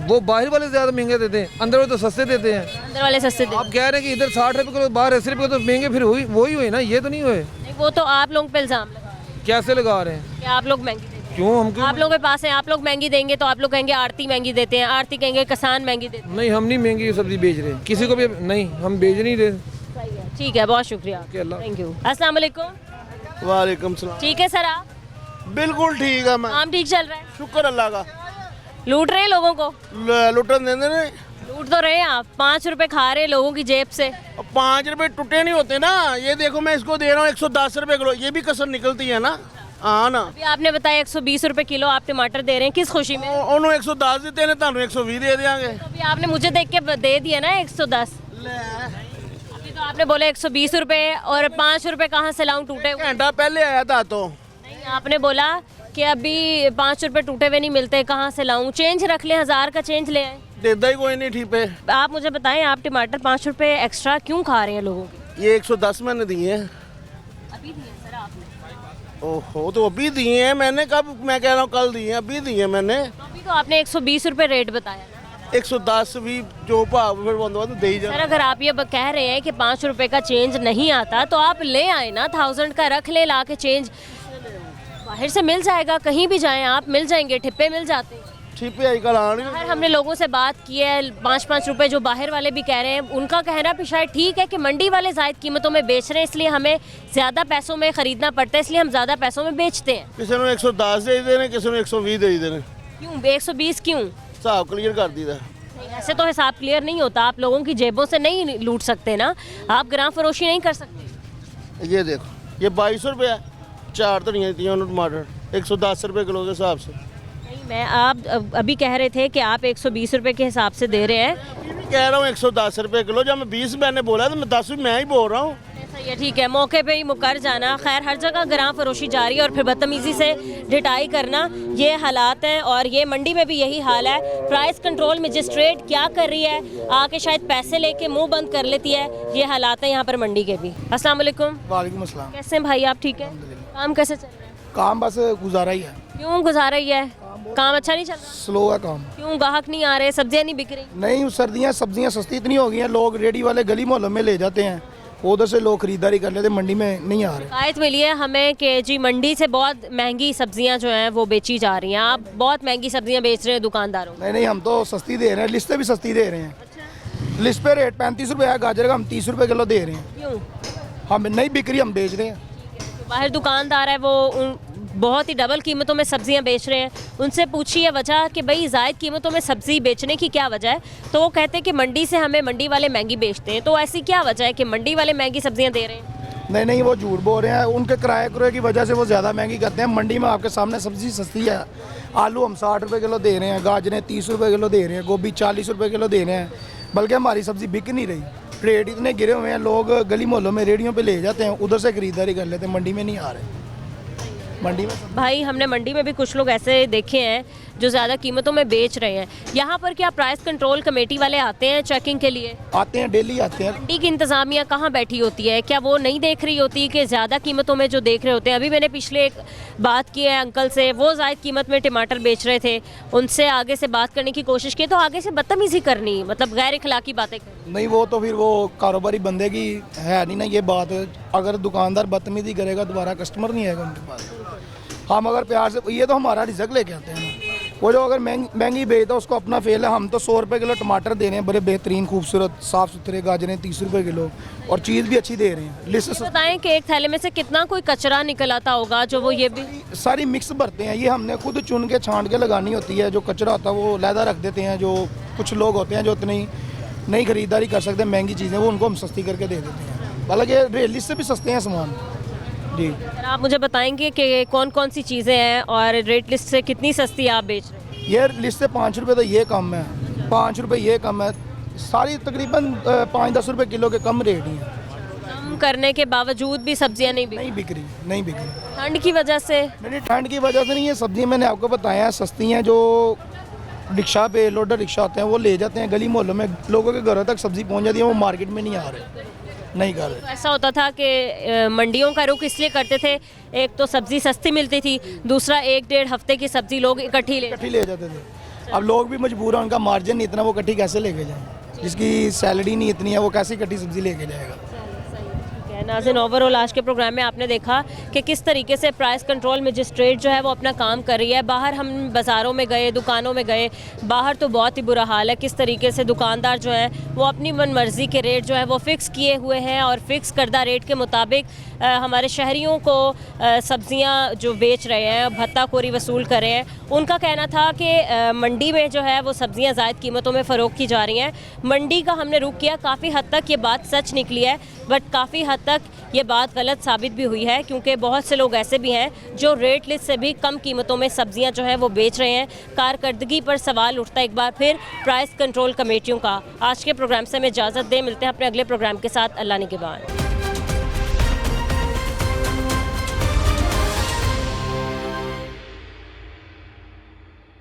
वो बाहर वाले ज्यादा महंगे देते हैं, अंदर वाले तो सस्ते देते हैं। अंदर वाले सस्ते देते हैं। आप कह रहे हैं कि इधर 60 रुपए किलो, बाहर 80 रुपए, तो महंगे फिर वही हुए ना, ये तो नहीं हुए। नहीं, वो तो आप लोगों पे इल्जाम लगा रहे हैं कैसे लगा रहे हैं कि आप लोग महंगी देते हैं। क्यों? हम क्यों? आप लोगों के पास है, आप लोग महंगी देंगे तो आप लोग कहेंगे आरती महंगी देते हैं, आरती कहेंगे किसान महंगी देते हैं। नहीं, हम नहीं महंगी सब्जी बेच रहे, किसी को भी नहीं, हम बेच नहीं रहे। सही है, ठीक है, बहुत शुक्रिया, थैंक यू। अस्सलाम वालेकुम। वालेकुम सलाम। ठीक है सर, आप? बिल्कुल ठीक है। मैं काम ठीक चल रहा है? शुक्र अल्लाह का। लूट रहे हैं लोगों को? लुटन देंगे नहीं, लूट तो रहे हैं आप, 5 रुपए खा रहे हैं लोगों की जेब से। 5 रुपए टूटे नहीं होते ना। ये देखो मैं इसको दे रहा हूँ 110 रुपए किलो, ये भी कसर निकलती है ना। हाँ ना, अभी आपने बताया 120 रुपए किलो आप टमाटर दे रहे हैं, किस खुशी में? उन्होंने 110 देते हैं, तुम 120 दे देंगे। अभी आपने मुझे देख के दे दिया ना 110। अभी तो आपने बोला 120 रुपए, और 5 रुपए कहाँ से लाऊं टूटे हुए? घंटा पहले आया था तो। नहीं, आपने बोला कि अभी 5 रुपए टूटे हुए नहीं मिलते, कहाँ से लाऊं? चेंज रख ले, 1000 का चेंज ले आए। देता ही कोई नहीं ठीक पे। आप मुझे बताएं, आप टमाटर 5 रुपए एक्स्ट्रा क्यों खा रहे हैं लोगों के? ये 110 मैंने दिए हैं। अभी दिए सर आपने? ओहो, तो अभी दिए हैं मैंने, कब? मैं कह रहा हूँ कल दिए हैं, अभी दिए हैं मैंने। तो अभी तो आपने 120 रुपए रेट बताया। 110 भी जो भाव फिर बंदोबस्त दे ही सर जाना। अगर आप ये कह रहे हैं कि 5 रुपए का चेंज नहीं आता तो आप ले आए ना, 1000 का रख ले, ला के चेंज बाहर से मिल जाएगा, कहीं भी जाएं आप मिल जाएंगे, ठिप्पे मिल जाते हैं। ठीक है, कल आने। बाहर हमने लोगों से बात की है, 5-5 रुपए जो बाहर वाले भी कह रहे हैं, उनका कहना भी शायद ठीक है कि मंडी वाले जायद कीमतों में बेच रहे हैं, इसलिए हमें ज़्यादा पैसों में ख़रीदना पड़ता है, इसलिए हम ज़्यादा पैसों में बेचते हैं। किसी ने 110 दे देने, किसी ने 120 दे देने। क्यों 120 क्यों? हिसाब क्लियर कर दी था। ऐसे तो हिसाब क्लियर नहीं होता, आप लोगों की जेबों से नहीं लूट सकते ना, आप ग्राम फरोशी नहीं कर सकते। ये देखो, ये 2200 रुपये है, 4 धनिया दी टमाटर 110 रुपये किलो के हिसाब से। नहीं, मैं आप अभी कह रहे थे कि आप 120 रुपए के हिसाब से दे रहे हैं। कह रहा हूँ 110 रुपये किलो, जब मैं 20 मैंने बोला तो मैं 10 भी मैं ही बोल रहा हूँ। सही है, ठीक है, मौके पे ही मुकर जाना। खैर हर जगह ग्राम फरोशी जारी है और फिर बदतमीज़ी से ढिटाई करना, ये हालात हैं, और ये मंडी में भी यही हाल है। प्राइस कंट्रोल मजिस्ट्रेट क्या कर रही है, आके शायद पैसे लेके मुंह बंद कर लेती है, ये हालात हैं यहाँ पर मंडी के भी। अस्सलाम वालेकुम। वालेकुम अस्सलाम। कैसे हैं भाई आप, ठीक है? काम कैसे चल रहा है? काम बस गुजारा ही है। क्यों गुजारा ही है? काम काम अच्छा नहीं चल रहा? स्लो है काम। क्यों, ग्राहक नहीं आ रहे, सब्जियां नहीं बिक रही? नहीं, सर्दियाँ सब्जियाँ सस्ती इतनी हो गई हैं, लोग रेडी वाले गली मोहल्लों में ले जाते हैं, उधर से लोग खरीदारी कर लेते, मंडी में नहीं आ रहे। शिकायत मिली है हमें कि जी मंडी से बहुत महंगी सब्जियां जो हैं वो बेची जा रही हैं। आप बहुत महंगी सब्जियां बेच रहे हैं दुकानदारों को। नहीं, हम तो सस्ती दे रहे हैं, लिस्ट पे भी सस्ती दे रहे हैं। लिस्ट पे रेट 35 रुपये है, गाजर का हम 30 रुपये किलो दे रहे हैं। क्यों? हम नहीं बिक रही, हम बेच रहे हैं। बाहर दुकानदार है वो बहुत ही डबल कीमतों में सब्जियां बेच रहे हैं, उनसे पूछिए वजह कि भाई ज़ायद कीमतों में सब्जी बेचने की क्या वजह है, तो वो कहते हैं कि मंडी से हमें मंडी वाले महंगी बेचते हैं। तो ऐसी क्या वजह है कि मंडी वाले महंगी सब्जियां दे रहे हैं? नहीं, वो झूठ बोल रहे हैं, उनके किराए की वजह से वो ज़्यादा महंगी करते हैं। मंडी में आपके सामने सब्जी सस्ती है, आलू हम 60 रुपये किलो दे रहे हैं, गाजरें 30 रुपये किलो दे रहे हैं, गोभी 40 रुपये किलो दे रहे हैं, बल्कि हमारी सब्जी बिक नहीं रही। रेट इतने गिरे हुए हैं, लोग गली मोहल्लों में रेडियों पे ले जाते हैं, उधर से खरीदारी कर लेते हैं, मंडी में नहीं आ रहे। मंडी में भाई हमने मंडी में भी कुछ लोग ऐसे देखे हैं जो ज़्यादा कीमतों में बेच रहे हैं। यहाँ पर क्या प्राइस कंट्रोल कमेटी वाले आते हैं चेकिंग के लिए? आते हैं, डेली आते हैं। मंडी की इंतज़ामिया कहाँ बैठी होती है? क्या वो नहीं देख रही होती कि ज़्यादा कीमतों में जो देख रहे होते हैं? अभी मैंने पिछले एक बात की है अंकल से, वो ज़ायद कीमत में टमाटर बेच रहे थे, उनसे आगे से बात करने की कोशिश की तो आगे से बदतमीज़ी करनी, मतलब गैर इखलाकी बातें करनी। नहीं, वो तो फिर वो कारोबारी बंदे की है नहीं ना ये बात। अगर दुकानदार बदतमीजी करेगा दोबारा कस्टमर नहीं आएगा उनके पास। हम अगर प्यार से, ये तो हमारा रिजल्ट लेके आते हैं ना, वो जो अगर महंगी बेचता है उसको अपना फेल है। हम तो 100 रुपये किलो टमाटर दे रहे हैं, बड़े बेहतरीन खूबसूरत साफ़ सुथरे, गाजरें 30 रुपये किलो, और चीज़ भी अच्छी दे रहे हैं। लिस्ट से बताएं कि एक थैले में से कितना कोई कचरा निकल आता होगा जो वो ये भी सारी मिक्स भरते हैं। ये हमने खुद चुन के छांट के लगानी होती है। जो कचरा होता है वो लहदा रख देते हैं। जो कुछ लोग होते हैं जो इतनी नहीं खरीदारी कर सकते महंगी चीज़ें, वो उनको हम सस्ती करके दे देते हैं। हालांकि रेट लिस्ट से भी सस्ते हैं सामान जी। आप मुझे बताएंगे कि कौन कौन सी चीज़ें हैं और रेट लिस्ट से कितनी सस्ती आप बेच रहे हैं? ये लिस्ट से 5 रुपये तो ये कम है, 5 रुपये ये कम है, सारी तकरीबन 5-10 रुपये किलो के कम रेट ही है। कम करने के बावजूद भी सब्जियां नहीं बिक रही। ठंड की वजह से? नहीं, ठंड की वजह से नहीं है। सब्जियाँ मैंने आपको बताया सस्ती हैं। जो रिक्शा पे लोडर रिक्शा होते हैं वो ले जाते हैं, गली मोहल्लों में लोगों के घरों तक सब्जी पहुँच जाती है, वो मार्केट में नहीं आ रहे, नहीं कर रहे। तो ऐसा होता था कि मंडियों का रुख इसलिए करते थे, एक तो सब्जी सस्ती मिलती थी, दूसरा 1-1.5 हफ्ते की सब्जी लोग इकट्ठी ले जाते थे। अब लोग भी मजबूर हैं, उनका मार्जिन इतना, वो इकट्ठी कैसे लेके जाएं? जिसकी सैलरी नहीं इतनी है वो कैसे इकट्ठी सब्जी लेके जाएगा? नाज़रीन, ओवरऑल आज के प्रोग्राम में आपने देखा कि किस तरीके से प्राइस कंट्रोल मजिस्ट्रेट जो है वो अपना काम कर रही है। बाहर हम बाज़ारों में गए, दुकानों में गए, बाहर तो बहुत ही बुरा हाल है। किस तरीके से दुकानदार जो है वो अपनी मन मर्ज़ी के रेट जो है वो फ़िक्स किए हुए हैं और फ़िक्स करदा रेट के मुताबिक हमारे शहरियों को सब्ज़ियाँ जो बेच रहे हैं, भत्ताखोरी वसूल कर रहे हैं। उनका कहना था कि मंडी में जो है वो सब्ज़ियाँ ज़ायद कीमतों में फ़रोख्त की जा रही हैं। मंडी का हमने रुख किया, काफ़ी हद तक ये बात सच निकली है, बट काफ़ी हद तक ये बात गलत साबित भी हुई है, क्योंकि बहुत से लोग ऐसे भी हैं जो रेट लिस्ट से भी कम कीमतों में सब्जियां जो हैं वो बेच रहे हैं। कारकर्दगी पर सवाल उठता है एक बार फिर प्राइस कंट्रोल कमेटियों का। आज के प्रोग्राम से हमें इजाज़त दें, मिलते हैं अपने अगले प्रोग्राम के साथ। अल्लाह निगहबान।